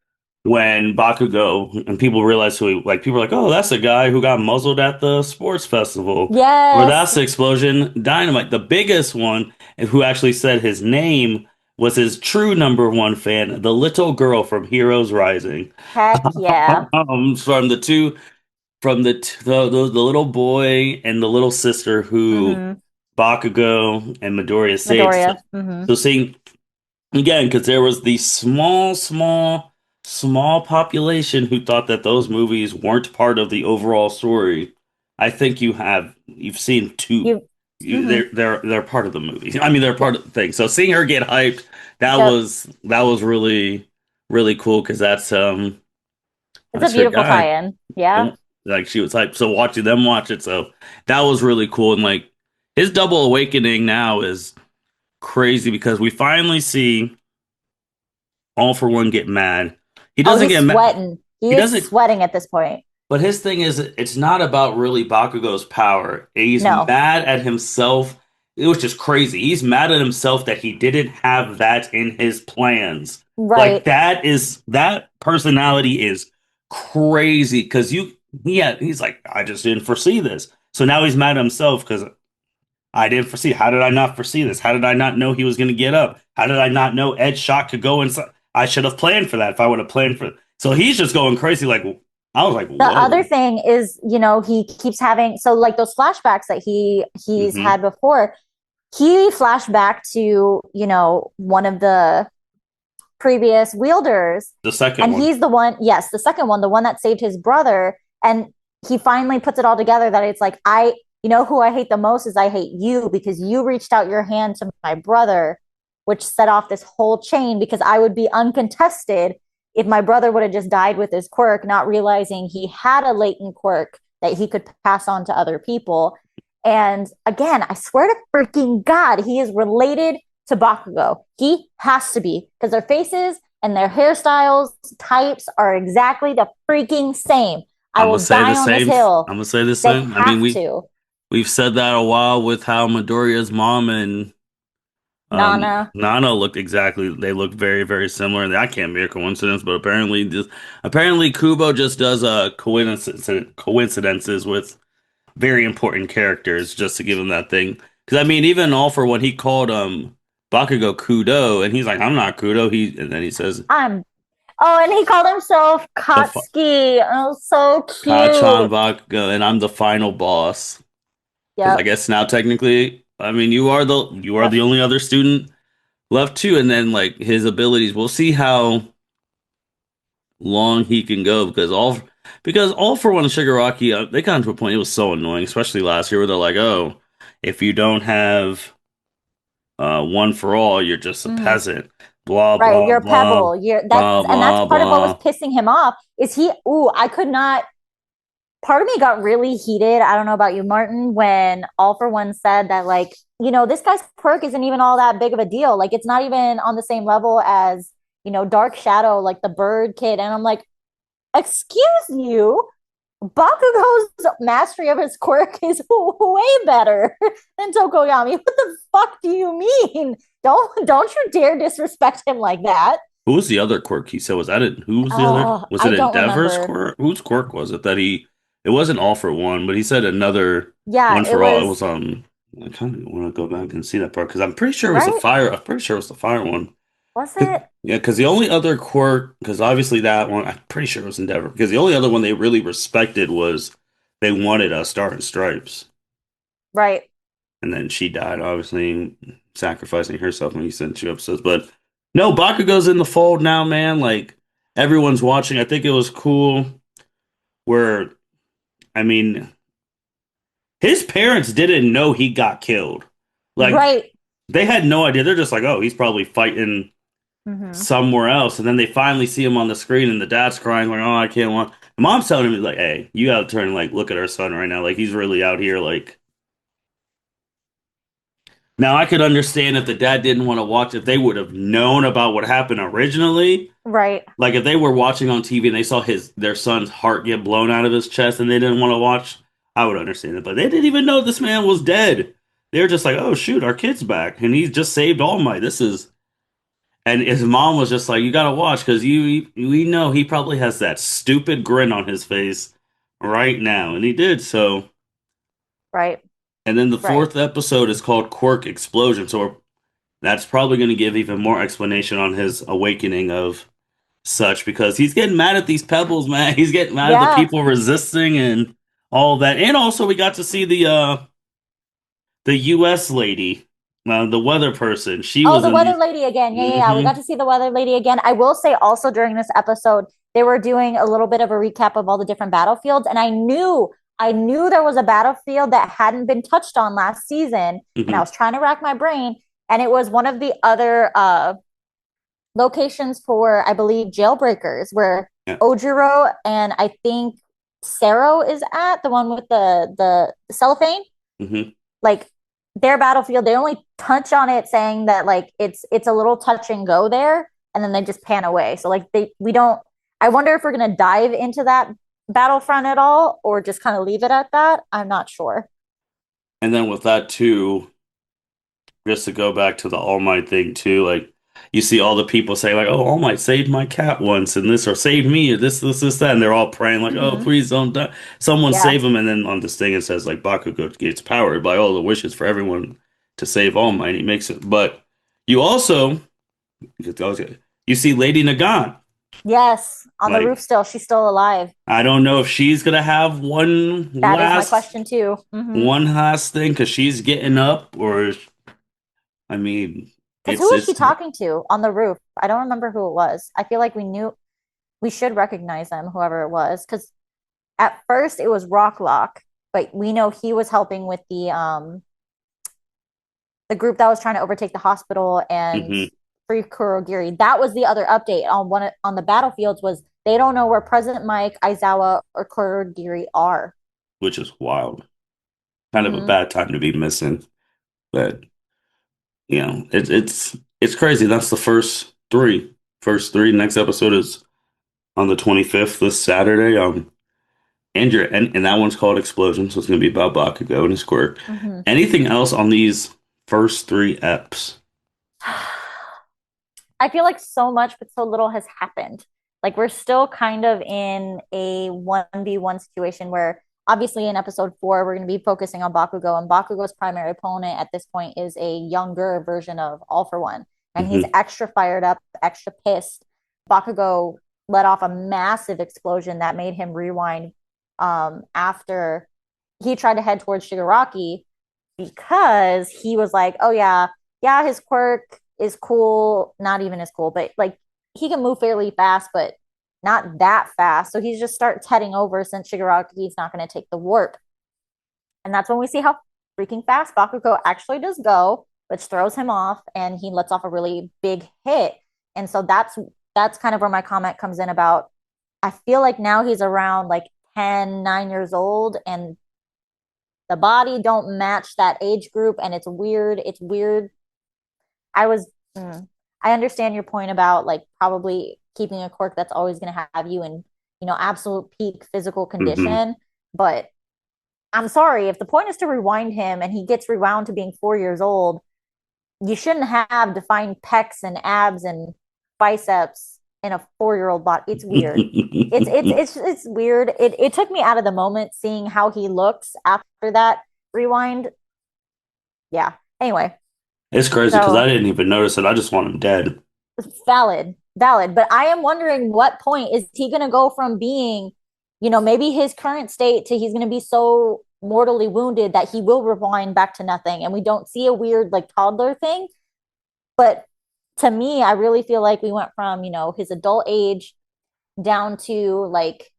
when Bakugo and people realize who he, like people are like, oh, that's the guy who got muzzled at the sports festival. Or Yes. that's the explosion dynamite. The biggest one, and who actually said his name was his true number one fan, the little girl from Heroes Rising. Heck yeah. From the two, from the little boy and the little sister who Mm-hmm. Bakugo and Midoriya saved. So, Midoriya. Mm-hmm. so seeing again, because there was the small population who thought that those movies weren't part of the overall story. I think you've seen two. You. Mm-hmm. They're part of the movie. I mean, they're Yeah. part of the thing. So seeing her get hyped, Yep. that was really cool because It's a that's her beautiful guy. tie-in. Yeah. And, like she was hyped. So watching them watch it, so that was really cool. And like his double awakening now is crazy because we finally see All for One get mad. He Oh, doesn't he's get mad. sweating. He He is doesn't. sweating at this point. But his thing is, it's not about really Bakugo's power. He's No. mad at himself, which is crazy. He's mad at himself that he didn't have that in his plans. Like Right. that personality is crazy because he's like, I just didn't foresee this. So now he's mad at himself because I didn't foresee. How did I not foresee this? How did I not know he was going to get up? How did I not know Ed's shot could go inside? I should have planned for that if I would have planned for it. So he's just going crazy. Like I was like, The other whoa. thing is, he keeps having, so like those flashbacks that he's hmm had before, he flashed back to, one of the previous wielders. The second And one. he's the one, yes, the second one, the one that saved his brother. And he finally puts it all together that it's like, who I hate the most is I hate you because you reached out your hand to my brother, which set off this whole chain because I would be uncontested if my brother would have just died with his quirk, not realizing he had a latent quirk that he could pass on to other people. And again, I swear to freaking God, he is related to Bakugo. He has to be because their faces and their hairstyles types are exactly the freaking same. I I'm gonna will say the die on this same. hill. I'm gonna say the They same. I mean, have to. we've said that a while with how Midoriya's mom and Nana. Nana looked exactly. They look very, very similar. That can't be a coincidence, but apparently Kubo just does coincidences with very important characters just to give him that thing. Because I mean, even All For One, he called Bakugo Kudo, and he's like, "I'm not Kudo." And then he says I'm Oh, and he called himself the Katsuki. Oh, so Kachan cute. Bakugo, and I'm the final boss. Because I Yep. guess now technically, I mean, you are the Yep. only other student left too, and then like his abilities, we'll see how long he can go because all for one Shigaraki, they got to a point it was so annoying, especially last year where they're like, oh, if you don't have one for all, you're just a Mm-hmm. peasant. Blah Right. blah You're a blah pebble. blah And that's blah part of what was blah. pissing him off is I could not part of me got really heated. I don't know about you, Martin, when All For One said that, like, this guy's quirk isn't even all that big of a deal. Like, it's not even on the same level as, Dark Shadow, like the bird kid. And I'm like, excuse you, Bakugo's mastery of his quirk is way better than Tokoyami. What the fuck do you mean? Don't you dare disrespect him like that. Who was the other quirk he said? Was that it? Who was the other? Oh, Was I it don't Endeavor's remember. quirk? Whose quirk was it that he? It wasn't all for one, but he said another Yeah, one it for all. It was was I kind of want to go back and see that part because I'm pretty sure it was the right. fire. I'm pretty sure it was the fire one. Was it? Yeah, because the only other quirk, because obviously that one, I'm pretty sure it was Endeavor. Because the only other one they really respected was they wanted a Star and Stripes, Right. and then she died, obviously sacrificing herself when he sent 2 episodes. But no, Bakugo's in the fold now, man. Like everyone's watching. I think it was cool where, I mean, his parents didn't know he got killed. Like Right. they had no idea. They're just like, oh, he's probably fighting Mm-hmm. somewhere else, and then they finally see him on the screen, and the dad's crying like, "Oh, I can't want." The mom's telling him like, "Hey, you gotta turn and like look at our son right now. Like he's really out here. Like now, I could understand if the dad didn't want to watch if they would have known about what happened originally. Right. Like if they were watching on TV and they saw their son's heart get blown out of his chest and they didn't want to watch, I would understand it. But they didn't even know this man was dead. They were just like, "Oh shoot, our kid's back, and he just saved All Might. This is." And his mom was just like, "You gotta watch because we know he probably has that stupid grin on his face right now," and he did. So, Right. and then the Right. fourth episode is called Quirk Explosion. So that's probably going to give even more explanation on his awakening of such because he's getting mad at these pebbles, man. He's getting mad at the Yeah. people resisting and all that. And also, we got to see the U.S. lady, the weather person. She Oh, was the in weather these. lady again. Yeah, yeah, yeah. We Hmm. got to see the weather lady again. I will say also during this episode, they were doing a little bit of a recap of all the different battlefields, and I knew there was a battlefield that hadn't been touched on last season, and I Hmm. was trying to rack my brain, and it was one of the other locations for, I believe, jailbreakers, where Yeah. Ojiro and I think Sero is at the one with the cellophane. Hmm. Like their battlefield, they only touch on it saying that like it's a little touch and go there, and then they just pan away. So like we don't. I wonder if we're gonna dive into that battlefront at all, or just kind of leave it at that. I'm not sure. And then with that too, just to go back to the All Might thing too, like you see all the people say like, "Oh, All Might saved my cat once," and this or saved me, or this, that, and they're all praying like, "Oh, Mm-hmm. please don't die. Someone Yeah. save him." And then on this thing it says like Bakugo gets powered by all the wishes for everyone to save All Might. He makes it, but you also you see Lady Nagant. Yes. On the roof Like still. She's still alive. I don't know if she's gonna have one That is my last question too. Mm-hmm. one last thing because she's getting up, or I mean, Because who was she it's talking to on the roof? I don't remember who it was. I feel like we should recognize them, whoever it was. Because at first it was Rocklock, but we know he was helping with the group that was trying to overtake the hospital, and mhm. free Kurogiri. That was the other update on the battlefields was they don't know where President Mike, Aizawa, or Kurogiri are. which is wild. Kind of a Mm-hmm. bad time to be missing, but it's crazy. That's the first three. First three. Next episode is on the 25th this Saturday. Andrea, and that one's called Explosion, so it's gonna be about Bakugo and his quirk. Mm-hmm. Anything else on these first three eps? I feel like so much, but so little has happened. Like we're still kind of in a 1v1 situation where obviously in episode 4, we're going to be focusing on Bakugo, and Bakugo's primary opponent at this point is a younger version of All for One. And he's Hmm. extra fired up, extra pissed. Bakugo let off a massive explosion that made him rewind after he tried to head towards Shigaraki because he was like, oh yeah, his quirk is cool, not even as cool, but like he can move fairly fast, but not that fast. So he just starts heading over since Shigaraki's not going to take the warp. And that's when we see how freaking fast Bakugo actually does go, which throws him off and he lets off a really big hit. And so that's kind of where my comment comes in about I feel like now he's around like 10, 9 years old and the body don't match that age group and it's weird. It's weird. I was I understand your point about like probably keeping a quirk that's always going to have you in, absolute peak physical Hmm. condition, but I'm sorry if the point is to rewind him and he gets rewound to being 4 years old, you shouldn't have defined pecs and abs and biceps in a 4-year-old body. It's weird. It's weird. It took me out of the moment seeing how he looks after that rewind. Yeah. Anyway, It's crazy because I so didn't even notice it. I just want him dead. valid. But I am wondering what point is he going to go from being, maybe his current state to he's going to be so mortally wounded that he will rewind back to nothing, and we don't see a weird like toddler thing. But to me, I really feel like we went from his adult age down to like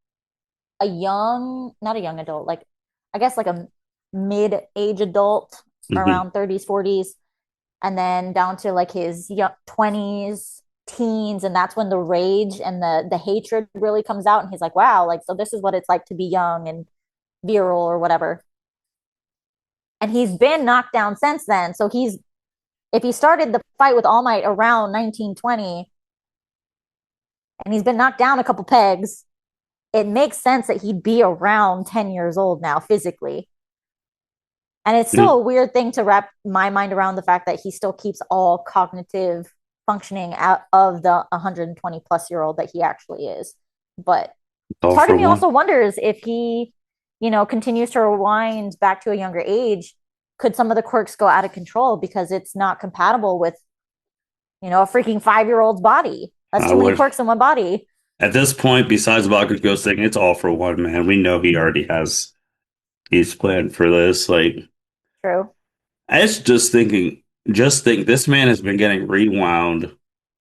not a young adult, like I guess like a mid-age adult Hmm. around 30s, 40s, and then down to like his 20s, teens, and that's when the rage and the hatred really comes out and he's like, wow, like so this is what it's like to be young and virile or whatever. And he's been knocked down since then. So he's if he started the fight with All Might around 1920 and he's been knocked down a couple pegs, it makes sense that he'd be around 10 years old now physically. And it's still a weird thing to wrap my mind around the fact that he still keeps all cognitive functioning out of the 120 plus year old that he actually is. But All part of for me one. also wonders if he, continues to rewind back to a younger age, could some of the quirks go out of control because it's not compatible with, a freaking 5 year old's body? That's I too many would. quirks in one body. At this point, besides Bakugo thing, it's all for one, man. We know he already has. He's planned for this. Like, True. I was just thinking, just think this man has been getting rewound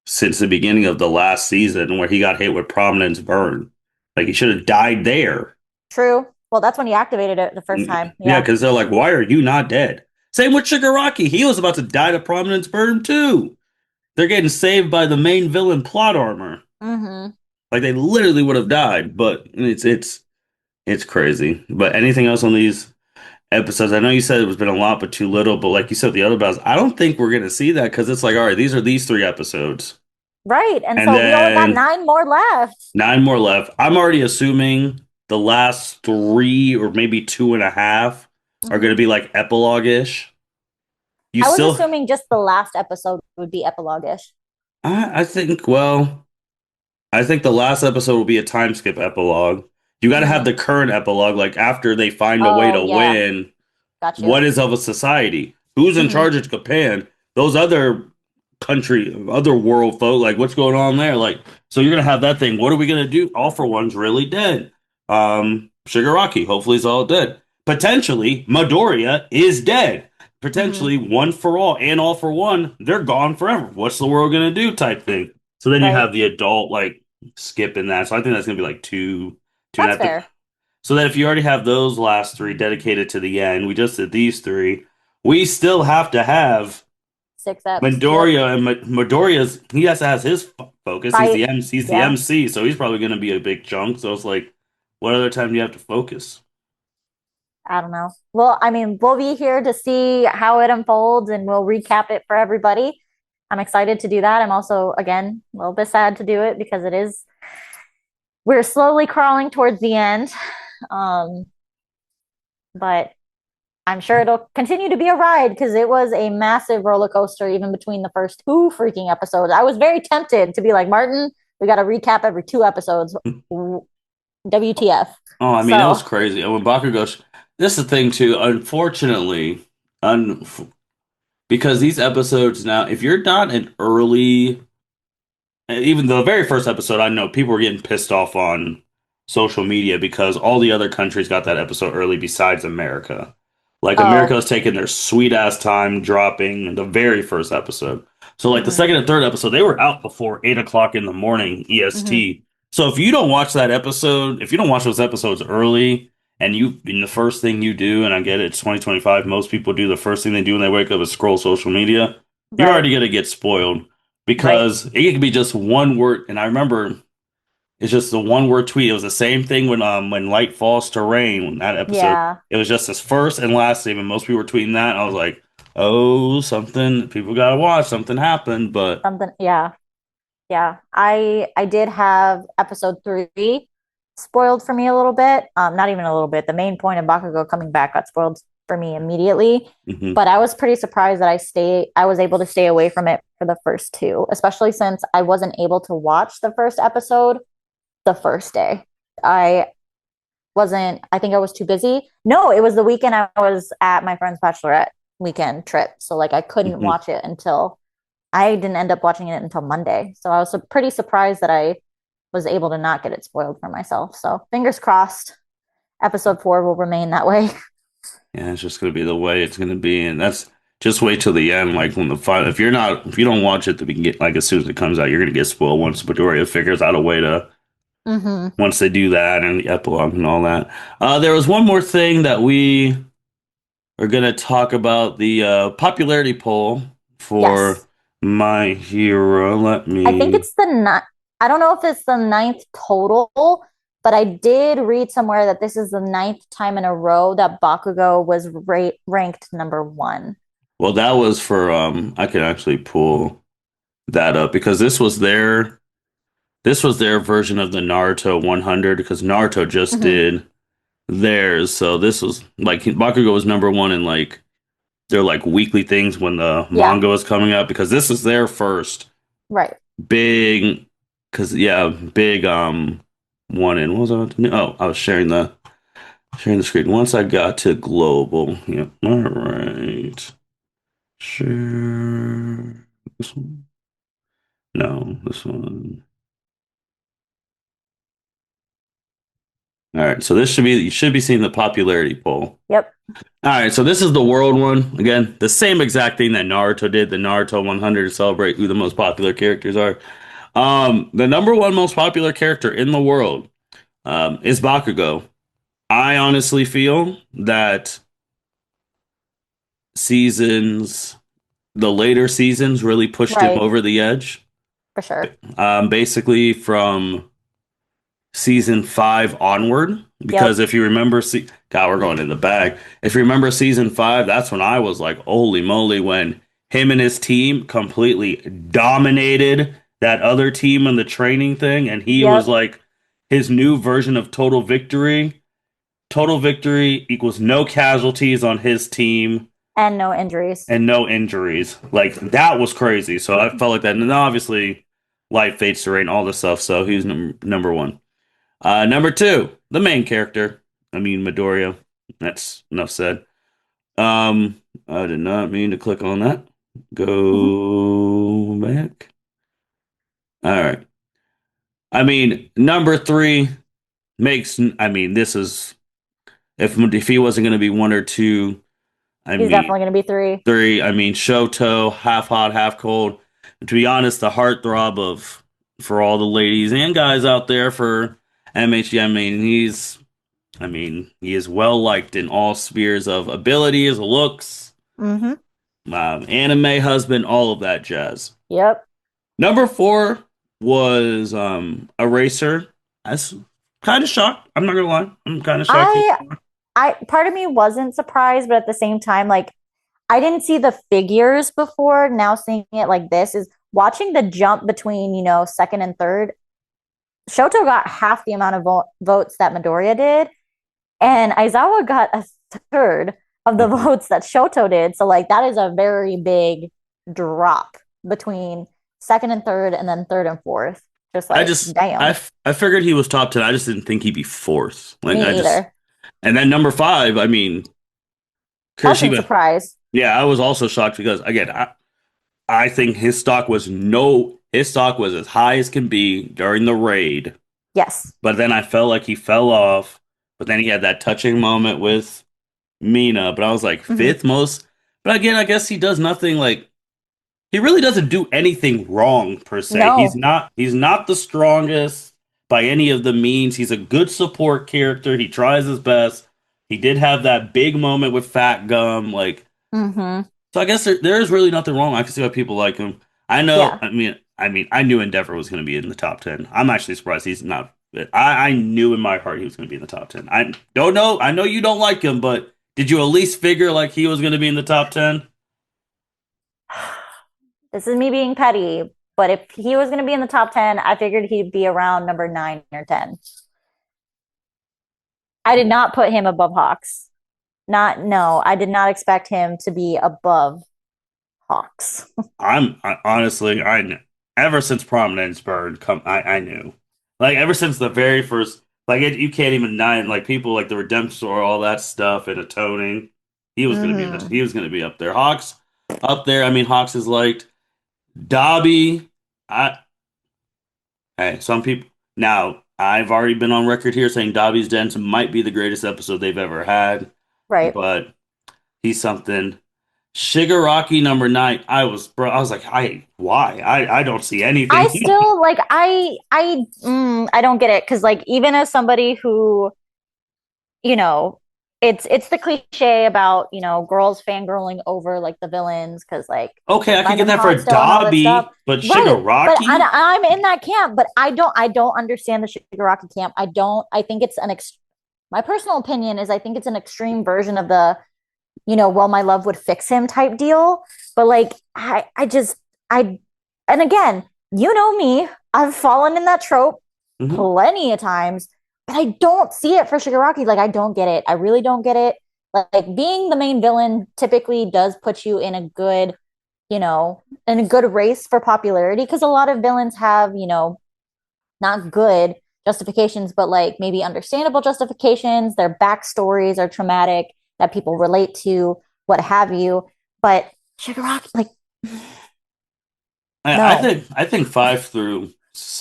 since the beginning of the last season where he got hit with Prominence Burn. Like, he should have died there. True. Well, that's when he activated it the first Yeah, time. Yeah. because they're like, why are you not dead? Same with Shigaraki. He was about to die to Prominence Burn, too. They're getting saved by the main villain plot armor. Mm-hmm. Like, they literally would have died, but it's crazy. But anything else on these episodes? I know you said it was been a lot, but too little. But like you said, the other battles, I don't think we're gonna see that because it's like, all right, these are these three episodes, Right. And and so we only got then 9 more left. nine more left. I'm already assuming the last three or maybe two and a half are gonna Mm-hmm. be like epilogue-ish. You I was still, assuming just the last episode would be epilogue-ish. I think, well, I think the last episode will be a time skip epilogue. You got to have Mm-hmm. the current epilogue, like after they find a way Oh, to yeah. win. Got you. What is of a society? Who's in Mm-hmm. charge of Japan? Those other other world folk, like what's going on there? Like, so you're gonna have that thing. What are we gonna do? All for One's really dead. Shigaraki, hopefully he's all dead. Potentially, Midoriya is dead. Mm-hmm. Potentially, One for All and All for One, they're gone forever. What's the world gonna do? Type thing. So then you Right. have the adult like skip in that. So I think that's gonna be like two and That's a half. fair. So that if you already have those last three dedicated to the end, we just did these three. We still have to have 6 eps. Yep. Midoriya and Midoriya's he has to have his focus. He's Fight. the MC, he's the Yeah. MC, so he's probably going to be a big chunk. So it's like, what other time do you have to focus? I don't know. Well, I mean, we'll be here to see how it unfolds and we'll recap it for everybody. I'm excited to do that. I'm also, again, a little bit sad to do it because we're slowly crawling towards the end. Um, but I'm sure it'll continue to be a ride because it was a massive roller coaster even between the first two freaking episodes. I was very tempted to be like, Martin, we got to recap every 2 episodes. WTF. Oh, I mean, it was So, crazy. And when Bakugo, this is the thing too. Unfortunately, un because these episodes now, if you're not an early, even the very first episode, I know people were getting pissed off on social media because all the other countries got that episode early besides America. Like America oh, was taking their sweet ass time dropping the very first episode. So like the mm-hmm, second and third episode, they were out before 8 o'clock in the morning mm-hmm, EST. So if you don't watch that episode, if you don't watch those episodes early, and the first thing you do, and I get it, it's 2025, most people do the first thing they do when they wake up is scroll social media. You're right, already gonna get spoiled right. because it could be just one word. And I remember it's just the one word tweet. It was the same thing when light falls to rain when that episode. Yeah, It was just his first and last name, and most people were tweeting that. I was like, oh, something people gotta watch. Something happened, but something, yeah. Yeah, I did have episode 3 spoiled for me a little bit. Not even a little bit. The main point of Bakugo coming back got spoiled for me immediately. mhm. But I was pretty surprised that I was able to stay away from it for the first two, especially since I wasn't able to watch the first episode the first day. I I think I was too busy. No, it was the weekend I was at my friend's bachelorette weekend trip. So like I couldn't Mhm. watch it until I didn't end up watching it until Monday. So I was pretty surprised that I was able to not get it spoiled for myself. So fingers crossed, episode 4 will remain that way. Yeah, it's just gonna be the way it's gonna be, and that's just wait till the end. Like when the final, if you don't watch it, the begin like as soon as it comes out, you're gonna get spoiled once Midoriya figures out a way to Mm-hmm. once they do that and the epilogue and all that. There was one more thing that we are going to talk about the popularity poll for Yes. My Hero. Let I think me. it's I don't know if it's the ninth total, but I did read somewhere that this is the ninth time in a row that Bakugo was ranked number one. Well, that was for I can actually pull that up because this was their version of the Naruto 100 because Naruto just Mm-hmm. did theirs. So this was like Bakugo was number one in like their like weekly things when the Yeah, manga was coming out because this is their first right. big because yeah big one in what was I about to do? Oh, I was sharing the screen once I got to global. Yep, all right, share this one. No, this one. All right, so this should be you should be seeing the popularity poll. Yep. All right, so this is the world one. Again, the same exact thing that Naruto did, the Naruto 100 to celebrate who the most popular characters are. The number one most popular character in the world is Bakugo. I honestly feel that seasons, the later seasons, really pushed him Right. over the edge. For sure. Basically from season five onward, because Yep. if you remember, God, we're going in the bag. If you remember season five, that's when I was like, holy moly, when him and his team completely dominated that other team in the training thing, and he was Yep. like his new version of total victory. Total victory equals no casualties on his team And no injuries. and no injuries. Like that was crazy. So I felt like that. And then obviously, life fades to rain, all this stuff. So he's number one. Number two, the main character. I mean Midoriya. That's enough said. I did not mean to click on that. Mhm. Go back. All right. I mean, number three makes. I mean, this is if he wasn't going to be one or two. I He's mean, definitely going to be 3. three. I mean, Shoto, half hot, half cold. And to be honest, the heartthrob of for all the ladies and guys out there for MHA. I mean, he is well liked in all spheres of abilities, looks. Mm-hmm. anime husband, all of that jazz. Yep. Number four was Eraser. That's kind of shocked. I'm not gonna lie. I'm kind of shocked. I I part of me wasn't surprised, but at the same time, like I didn't see the figures before. Now seeing it like this is watching the jump between, second and third. Shoto got half the amount of votes that Midoriya did, and Aizawa got a third of the Mhm. votes that Shoto did. So like that is a very big drop between second and third, and then third and fourth. Just I like, just damn, I figured he was top 10. I just didn't think he'd be fourth. Like I me just either. and then number five. I mean, Pleasant Kirishima. surprise. Yeah, I was also shocked because again, I think his stock was as high as can be during the raid, Yes. but then I felt like he fell off. But then he had that touching moment with Mina, but I was like Mm-hmm. fifth most. But again, I guess he does nothing like he really doesn't do anything wrong per se. No. He's not the strongest by any of the means. He's a good support character. He tries his best. He did have that big moment with Fat Gum, like Mm-hmm. so. I guess there is really nothing wrong. I can see why people like him. I know. Yeah. I knew Endeavor was going to be in the top 10. I'm actually surprised he's not. I knew in my heart he was going to be in the top 10. I don't know. I know you don't like him, but did you at least figure like he was going to be in the top 10? This is me being petty, but if he was going to be in the top 10, I figured he'd be around number 9 or 10. I did not put him above Hawks. Not, no, I did not expect him to be above Hawks. Honestly, ever since Prominence Bird come, I knew, like ever since the very first, like you can't even deny it. Like people like the Redemptor, all that stuff, and atoning, Mm-hmm. he was gonna be up there. Hawks up there. I mean, Hawks is liked. Dobby, I hey, some people now. I've already been on record here saying Dobby's Dance might be the greatest episode they've ever had, Right. but he's something. Shigaraki number nine. I was like, why? I don't see I anything. still like I don't get it because like even as somebody who you know, it's the cliche about, girls fangirling over like the villains because like Okay, they I could find get them that for hot still and all that stuff. Dobby, but Right. But Shigaraki? I'm in that camp, but I don't understand the Shigaraki camp. I think it's my personal opinion is I think it's an extreme version of the, well, my love would fix him type deal. But like I just I and again, you know me, I've fallen in that trope Hmm. plenty of times, but I don't see it for Shigaraki. Like I don't get it. I really don't get it. Like being the main villain typically does put you in a good, in a good race for popularity because a lot of villains have, not good justifications, but like maybe understandable justifications. Their backstories are traumatic that people relate to, what have you. But Shigaraki, like, no. I think five through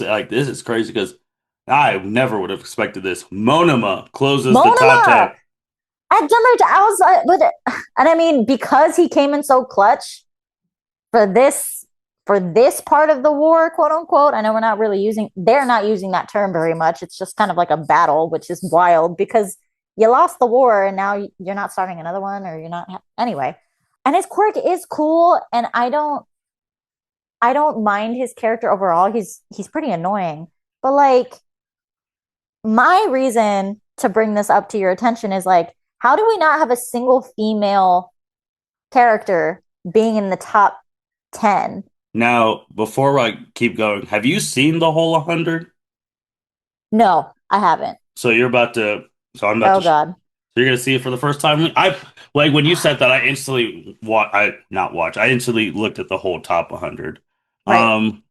like this is crazy because I never would have expected this. Monoma closes the top Monoma 10. at Dumber, I was and I mean, because he came in so clutch for this part of the war, quote unquote. I know they're not using that term very much. It's just kind of like a battle, which is wild because you lost the war and now you're not starting another one or you're not anyway. And his quirk is cool, and I don't mind his character overall. He's pretty annoying, but like my reason to bring this up to your attention is like, how do we not have a single female character being in the top 10? Now, before I keep going, have you seen the whole 100? No, I haven't. So you're about to, so I'm about to, Oh so God. you're gonna see it for the first time. I like when you said that, I instantly I not watch. I instantly looked at the whole top 100. Right. Um,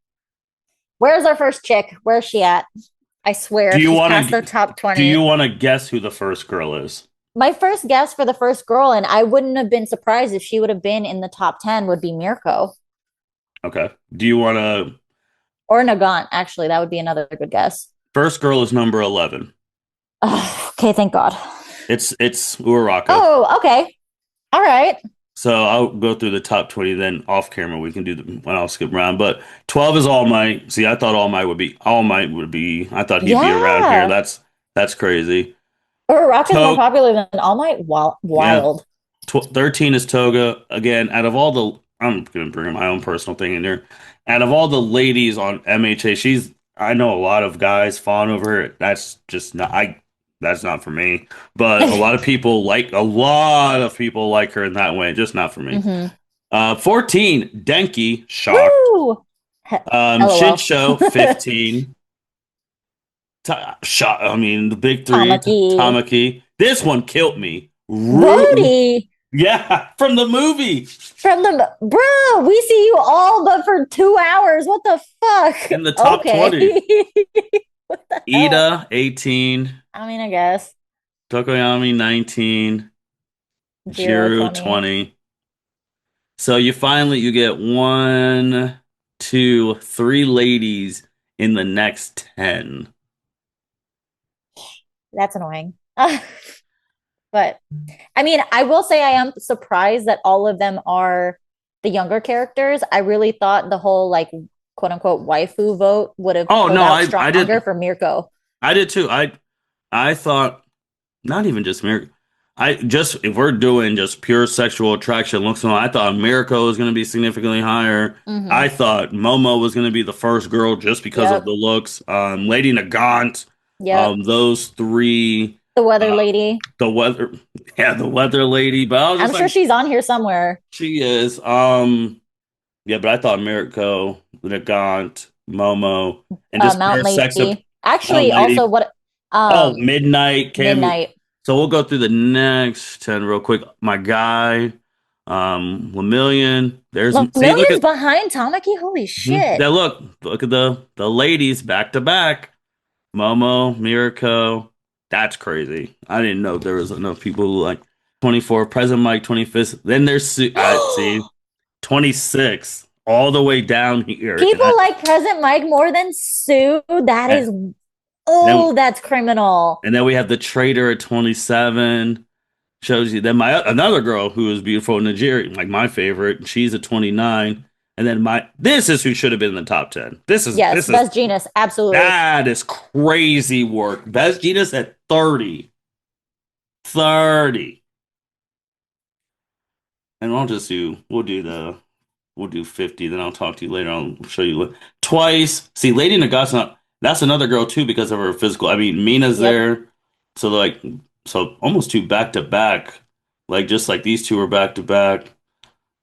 Where's our first chick? Where's she at? I do swear you she's want past the to top do you 20. want to guess who the first girl is? My first guess for the first girl, and I wouldn't have been surprised if she would have been in the top 10, would be Mirko Okay. Do you want to? or Nagant. Actually, that would be another good guess. First girl is number 11. Okay, thank God. It's Uraraka. Oh, okay. All right. So I'll go through the top 20, then off camera we can do when I'll skip around. But 12 is All Might. See, I thought All Might would be. I thought he'd be around here. Yeah. That's crazy. Uraraka is more To popular than All Might. yeah. Wild. 13 is Toga. Again, out of all the, I'm going to bring my own personal thing in there. Out of all the ladies on MHA, I know a lot of guys fawn over her. That's just not, that's not for me. But a lot of people like her in that way. Just not for me. Hmm. 14, Denki, shocked. Woo! LOL. Shinsho, 15. Shot. I mean, the big three, Tamaki. Tamaki. This one killed me. Rody Yeah, from the movie. from the bro. We see you all, but for 2 hours. What the fuck? In the top 20. Okay. What the hell? Ida, 18. I mean, I guess Tokoyami, 19. zero Jiru, 20. 20. So you get one, two, three ladies in the next 10. That's annoying. But I mean, I will say I am surprised that all of them are the younger characters. I really thought the whole like quote unquote waifu vote would have Oh pulled no, out I stronger did for Mirko. I did too. I thought not even just Mirko. I just if we're doing just pure sexual attraction looks, I thought Mirko was going to be significantly higher. I Hmm. thought Momo was going to be the first girl just because of Yep. the looks. Lady Nagant, Yep. those three, The weather uh, lady. the weather, yeah, the weather lady. But I was I'm just sure like, she's on here somewhere. she is. Yeah, but I thought Mirko, Nagant, Momo, and just Mount pure sex of Lady. Actually, also lady. what Oh, um Midnight came. Midnight. So we'll go through the next 10 real quick. My guy, Lemillion. Look Millions at behind Tamaki. Holy shit. that. Look at the ladies back to back. Momo, Mirko. That's crazy. I didn't know there was enough people who like 24. Present Mike 25th. Then there's I see 26 all the way down here. And People like Present Mike more than Sue. That I, is, then oh, that's criminal. and then we have the traitor at 27. Shows you then my another girl who is beautiful in Nigeria, like my favorite. She's a 29, and then my this is who should have been in the top 10. Yes, best genius. Absolutely. That is crazy work. Best Genius at 30, 30, and we'll do 50. Then I'll talk to you later. I'll show you twice. See, Lady Nagasa, that's another girl too because of her physical. I mean, Mina's Yep. there, so almost two back to back. Like just like these two were back to back.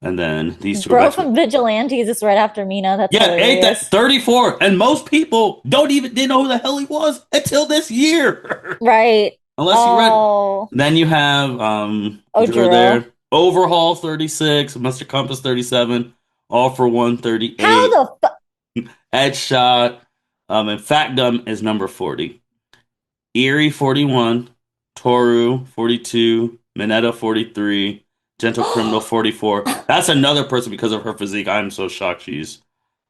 And then these two are Bro back to from Vigilantes is right after Mina. That's yeah, ain't that hilarious. 34? And most people didn't know who the hell he was until this year. Right. Unless you read. Oh, Then you have Drew Ojiro. there. Overhaul 36, Mr. Compass 37, All for One How 38, the fuck? Headshot, and Fat Gum is number 40. Erie 41, Toru 42, Mineta 43, Gentle Criminal 44. That's another person because of her physique. I'm so shocked she's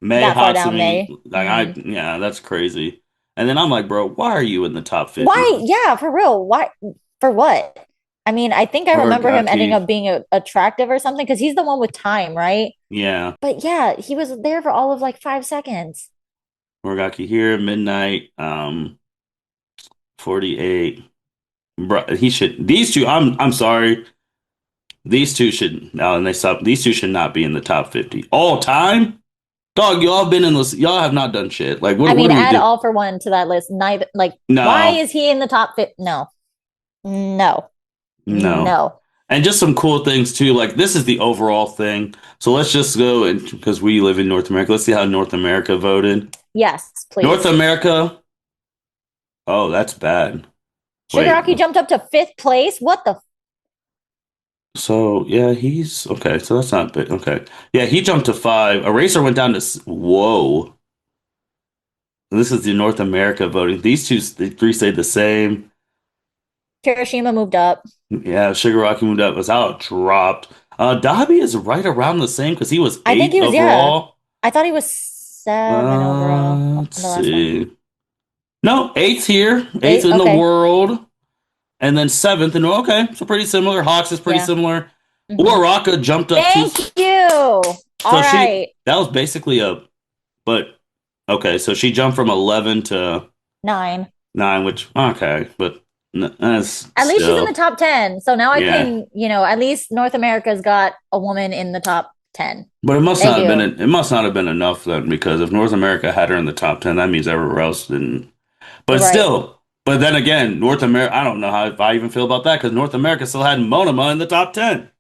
May That far down, Hatsumi. May. Like yeah, that's crazy. And then I'm like, bro, why are you in the top 50? Why? Yeah, for real. Why? For what? I mean, I think I remember him ending Muragaki. up being attractive or something because he's the one with time, right? Yeah. But yeah, he was there for all of like 5 seconds. Muragaki here, Midnight, 48. Bro, he should these two, I'm sorry. These two should no, and they stop. These two should not be in the top 50 all time. Dog, y'all been in this. Y'all have not done shit. Like, I what mean, do we add do? all for one to that list. Neither, like, why No, is he in the top 50? No, no, no. no. And just some cool things too. Like, this is the overall thing. So let's just go and because we live in North America, let's see how North America voted. Yes, North please. America. Oh, that's bad. Wait. Shigaraki jumped up to fifth place. What the? So yeah, he's okay. So that's not big. Okay. Yeah, he jumped to 5. Eraser went down to whoa. This is the North America voting. The three stayed the same. Kirishima moved up. Yeah, Shigaraki moved up. Without dropped. Dabi is right around the same because he was I think eighth he was, yeah. overall. I thought he was seven overall Let's in the last one. see. No, eighth here, eighth Eight? in the Okay. world, and then seventh. And okay, so pretty similar. Hawks is pretty Yeah. similar. Hmm. Uraraka jumped up to. Thank you. All So right. that was basically but okay, so she jumped from 11 to 9. 9, which okay, but That's At least she's in the still, top 10. So now I yeah. can, at least North America's got a woman in the top 10. But it must They not have been do. it must not have been enough then, because if North America had her in the top 10, that means everywhere else didn't. But Right. still, but then again, North America, I don't know how if I even feel about that because North America still had Monoma in the top 10.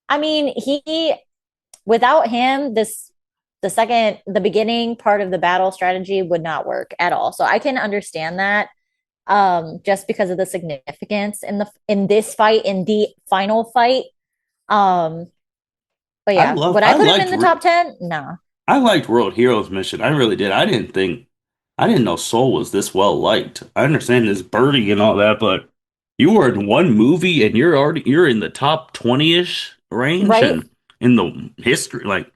I mean, without him, the beginning part of the battle strategy would not work at all. So I can understand that just because of the significance in this fight, in the final fight. Um, but yeah, would I I put him liked in the top 10? No. I liked World Heroes Mission. I really did. I didn't know Soul was this well liked. I understand his birdie and all that, but you were in one movie and you're in the top 20-ish range Right? and in the history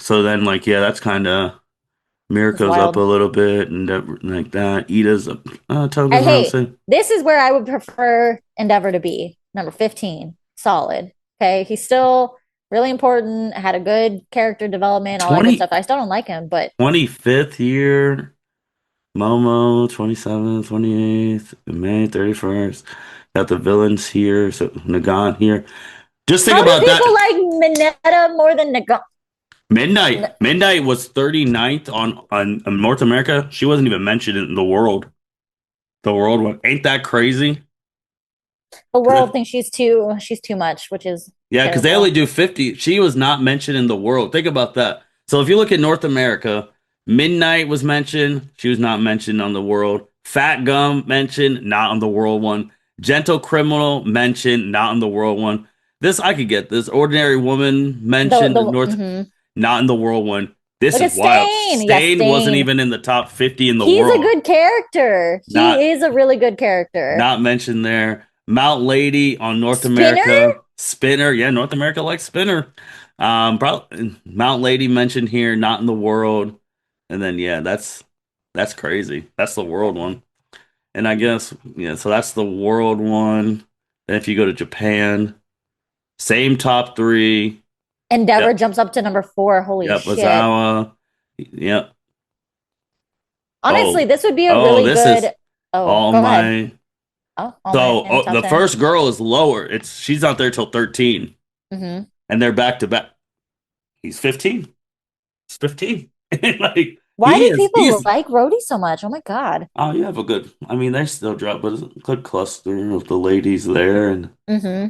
so then yeah, that's kind of It's Mirko's up a wild. little bit and like that. Ida's up, And Toga's around the hey, same. this is where I would prefer Endeavor to be. Number 15. Solid. Okay. He's still really important, had a good character development, all that good 20 stuff. I still don't like him, but 25th year. Momo, 27th, 28th, May 31st. Got the villains here. So Nagan here. Just think how do about people that. like Mineta more than Naga? Midnight. Midnight was 39th on North America. She wasn't even mentioned in the world. The world one. Ain't that crazy? The 'Cause world thinks she's too much, which is Yeah, because they only terrible. do 50. She was not mentioned in the world. Think about that. So if you look at North America, Midnight was mentioned. She was not mentioned on the world. Fat Gum mentioned, not on the world one. Gentle Criminal mentioned, not on the world one. This, I could get this. Ordinary Woman The mentioned, the mhm. not in the world one. This Look is at wild. Stain. Yes, Stain wasn't Stain. even in the top 50 in the He's a world. good character. Not He is a really good character. not mentioned there. Mount Lady on North Spinner? America. Spinner. Yeah, North America likes Spinner. Probably Mount Lady mentioned here, not in the world. And then yeah, that's crazy. That's the world one. And I guess yeah, so that's the world one. Then if you go to Japan, same top three. Endeavor Yep. jumps up to number 4. Holy Yep. shit. Ozawa. Yep. Honestly, Oh. this would be a Oh, really this is good. Oh, all go ahead. my Oh, all my so in the top the 10. first girl is lower. It's she's not there till 13. Hmm. And they're back to back. He's 15. He's 15. Like Why do people he's like Rhodey so much? Oh my God. oh you have a good I mean they still drop but it's a good cluster of the ladies there Hmm.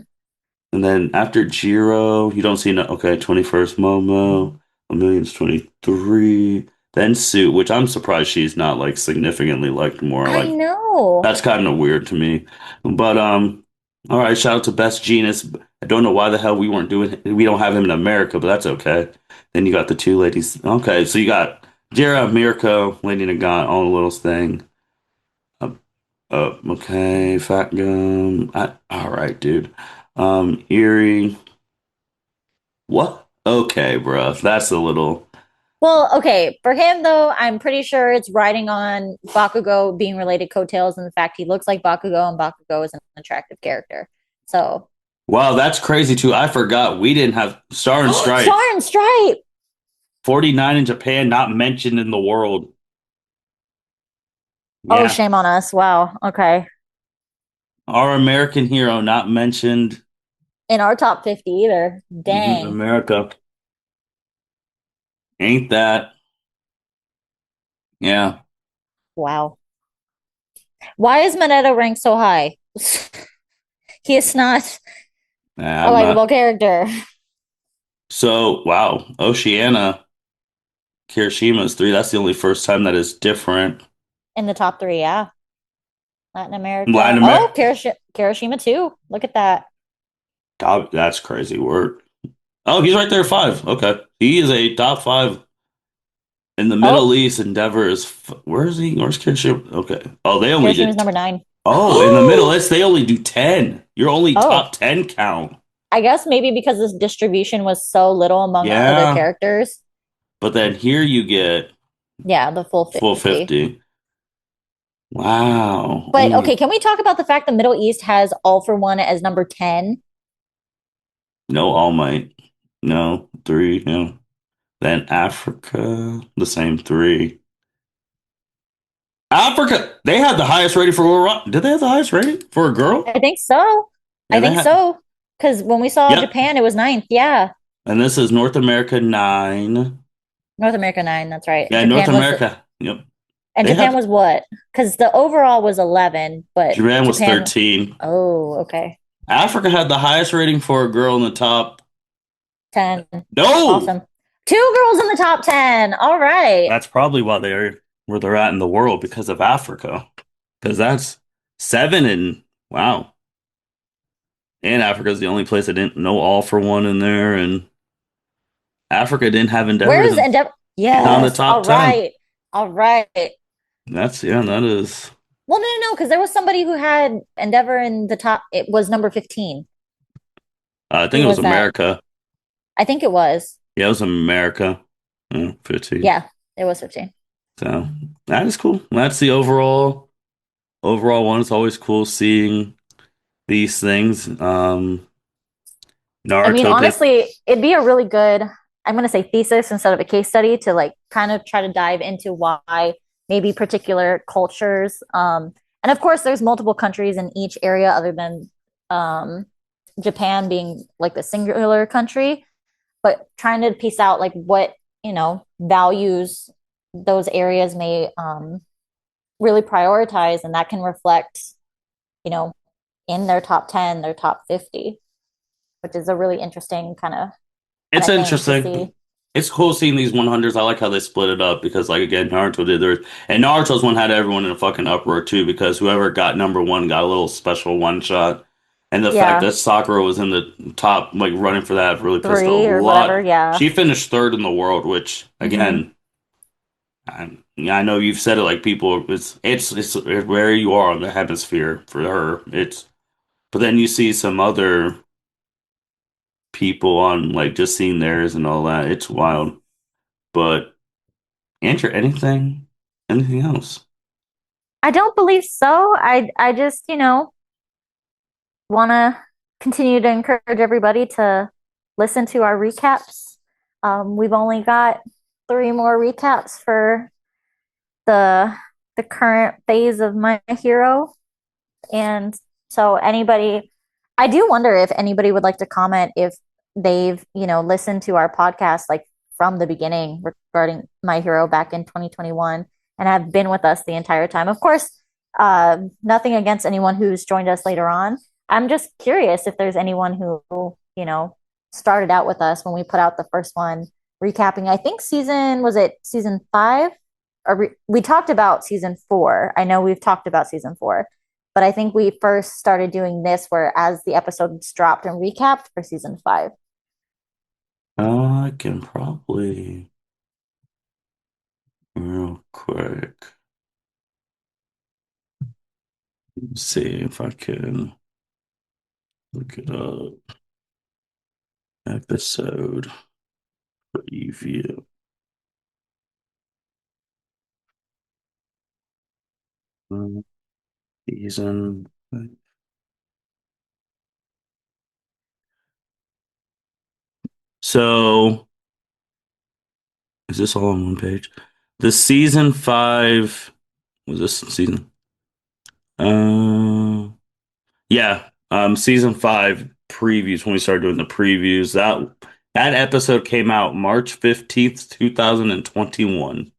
and then after Jiro you don't see no okay 21st Momo a million's 23 then Sue which I'm surprised she's not like significantly liked more I like know. that's kind of weird to me but all right shout out to Best Genius I don't know why the hell we don't have him in America but that's okay then you got the two ladies okay so you got Jira, Mirko, Lady Nagat, all the little thing. Uh, okay, Fat Gum. All right, dude. Erie. What? Okay, bro. That's a little. Well, okay. For him, though, I'm pretty sure it's riding on Bakugo being related coattails and the fact he looks like Bakugo and Bakugo is an attractive character. So, Wow, that's crazy too. I forgot we didn't have Star and Stripe. Star and Stripe. 49 in Japan, not mentioned in the world. Oh, Yeah. shame on us. Wow. Okay. Our American hero, not mentioned. In our top 50 either. Dang. America. Ain't that? Yeah. Wow. Why is Mineta ranked so high? He is not Nah, a I'm likable not. character. So, wow. Oceania. Kirishima is 3. That's the only first time that is different. In the top 3, yeah. Latin Latin America. Oh, America. Kirishima too. Look at that. That's crazy work. Oh, he's right there, 5. Okay. He is a top 5 in the Middle Oh, East. Endeavor is. Where is he? Where's Kirishima? Okay. Oh, they only Kirishima's did. number 9. Oh, in the Middle East, they only do 10. You're only top Oh, 10 count. I guess maybe because this distribution was so little among other Yeah. characters. But then here you get Yeah, the full full 50. 50. Wow. But Only. okay, can we talk about the fact the Middle East has All for One as number 10? No All Might. No. 3. No. Then Africa, the same 3. Africa, they had the highest rating for Iran. Did they have the highest rating for a girl? I think so. Yeah, I they think had. so. Because when we saw Yep. Japan, it was ninth. Yeah. And this is North America 9. North America nine. That's right. Yeah, North Japan was, America. Yep. and They Japan had was what? Because the overall was 11, but Japan was Japan, 13. oh, okay. Africa had the highest rating for a girl in the top. 10. No, Awesome. Two girls in the top 10. All right. that's probably why they're where they're at in the world because of Africa. Because that's 7 and wow. And Africa's the only place I didn't know all for one in there. And Africa didn't have Endeavor Where's Endeavor? on the Yes. top All 10. right. All right. That's, yeah, that is. Well, no, because there was somebody who had Endeavor in the top. It was number 15. I Who think it was was that? America. I think it was. Yeah, it was America. 15. Yeah, it was 15. So that is cool. That's the overall one. It's always cool seeing these things. I mean, Naruto did. honestly, it'd be a really good, I'm going to say thesis instead of a case study to like kind of try to dive into why maybe particular cultures. And of course, there's multiple countries in each area other than um, Japan being like the singular country, but trying to piece out like what, values those areas may really prioritize. And that can reflect, you know, in their top 10, their top 50, which is a really interesting It's kind of thing to interesting. see. It's cool seeing these 100s. I like how they split it up because, like, again, Naruto did theirs, and Naruto's one had everyone in a fucking uproar too because whoever got number one got a little special one shot, and the fact Yeah, that Sakura was in the top, like, running for that, really pissed a three or whatever. lot. Yeah. She finished third in the world, which, Hmm. again, yeah, I know you've said it. Like, people, it's where you are on the hemisphere for her. But then you see some other people on, like, just seeing theirs and all that. It's wild. But Andrew, anything else? I don't believe so. I just, want to continue to encourage everybody to listen to our recaps. We've only got three more recaps for the the current phase of My Hero. And so anybody, I do wonder if anybody would like to comment if they've, listened to our podcast like from the beginning regarding My Hero back in 2021 and have been with us the entire time. Of course, nothing against anyone who's joined us later on. I'm just curious if there's anyone who, started out with us when we put out the first one recapping. I think was it season 5? Or we talked about season 4. I know we've talked about season 4, but I think we first started doing this where as the episodes dropped and recapped for season 5. I can probably real quick see if I can look it up. Episode preview. Uh, Season. So, is this all on one page? The season 5 was this season? Uh, yeah. Season 5 previews when we started doing the previews. That episode came out March 15th, 2021.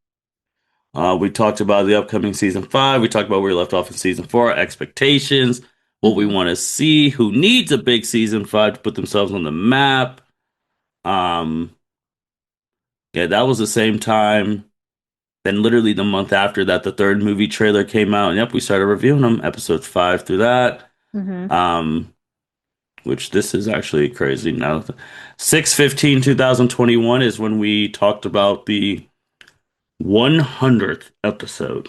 We talked about the upcoming season 5. We talked about where we left off in season 4, expectations, what we Mm-hmm. want to see, who needs a big season 5 to put themselves on the map. Um, yeah, that was the same time. Then literally the month after that, the third movie trailer came out. And yep, we started reviewing them, episodes 5 through that. Mm-hmm. Um, which this is actually crazy now. 6/15/2021 is when we talked about the 100th episode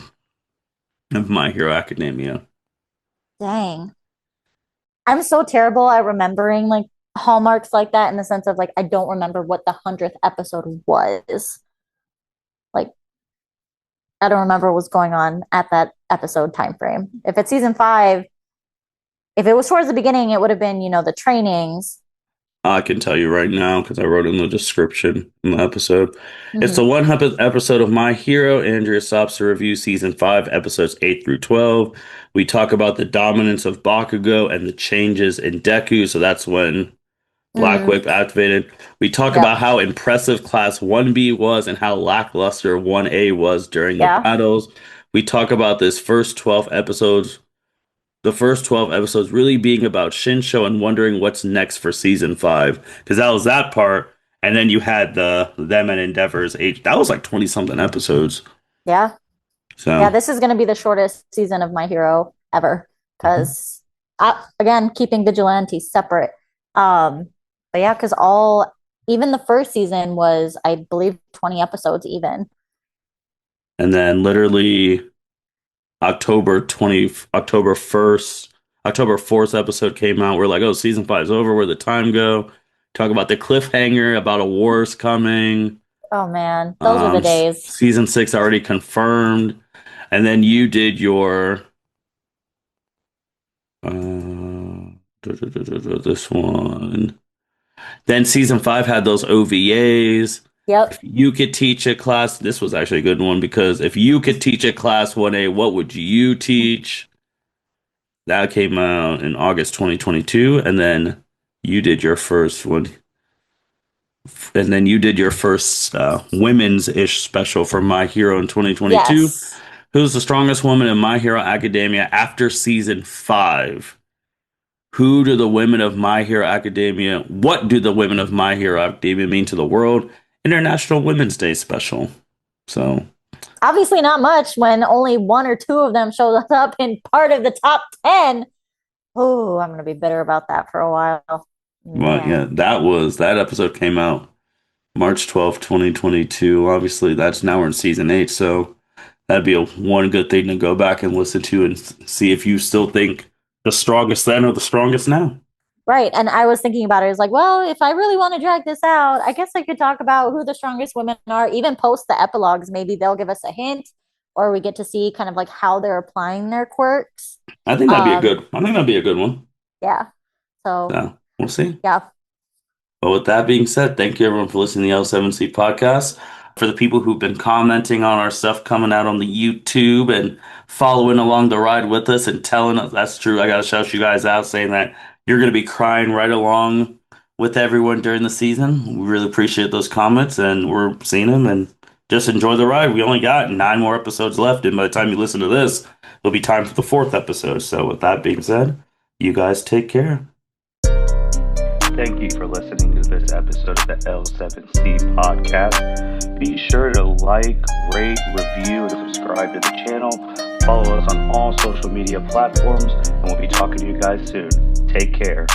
of My Hero Academia. Dang. I'm so terrible at remembering like hallmarks like that in the sense of like I don't remember what the 100th episode was. Like I don't remember what was going on at that episode time frame. If it's season 5, if it was towards the beginning, it would have been, the trainings. I can tell you right now because I wrote in the description in the episode. It's the Hmm. one episode of My Hero. Andrea stops to review season 5, episodes 8 through 12. We talk about the dominance of Bakugo and the changes in Deku. So that's when Black Mm, Whip activated. We talk about yep. how impressive Class 1B was and how lackluster 1A was during the Yeah. battles. We talk about the first 12 episodes really being about Shinsho and wondering what's next for season 5. Because that was that part. And then you had the them and Endeavor's age. That was like 20 something episodes. Yeah. Yeah. So, This is going to be the shortest season of My Hero ever mhm. because, again, keeping vigilantes separate. Um, but yeah, because even the first season was, I believe, 20 episodes even. And then literally October 1st, October 4th episode came out. We're like, oh, season 5 is over. Where'd the time go? Talk about the cliffhanger about a war's coming. Oh man, those were the days. Season 6 already confirmed. And then you did your this one. Then season 5 had those OVAs. If Yep. you could teach a class, this was actually a good one because if you could teach a class 1A, what would you teach? That came out in August 2022, and then you did your first one, and then you did your first women's ish special for My Hero in 2022. Yes. Who's the strongest woman in My Hero Academia after season 5? Who do the women of My Hero Academia, what do the women of My Hero Academia mean to the world? International Women's Day special. So, Obviously not much when only one or two of them showed up in part of the top 10. Oh, I'm going to be bitter about that for a while. but yeah, Man. that episode came out March 12th, 2022. Obviously, that's now we're in season 8, so that'd be one good thing to go back and listen to and see if you still think the strongest then or the strongest now. Right. And I was thinking about it. I was like, well, if I really want to drag this out, I guess I could talk about who the strongest women are, even post the epilogues. Maybe they'll give us a hint or we get to see kind of like how they're applying their quirks. I think that'd be a good one. Yeah. So, So we'll see. yeah. But with that being said, thank you everyone for listening to the L7C podcast. For the people who've been commenting on our stuff coming out on the YouTube and following along the ride with us and telling us that's true. I gotta shout you guys out saying that you're gonna be crying right along with everyone during the season. We really appreciate those comments and we're seeing them and just enjoy the ride. We only got 9 more episodes left, and by the time you listen to this, it'll be time for the 4th episode. So with that being said, you guys take care. Thank you for listening to this episode of the L7C podcast. Be sure to like, rate, review, and subscribe to the channel. Follow us on all social media platforms, and we'll be talking to you guys soon. Take care.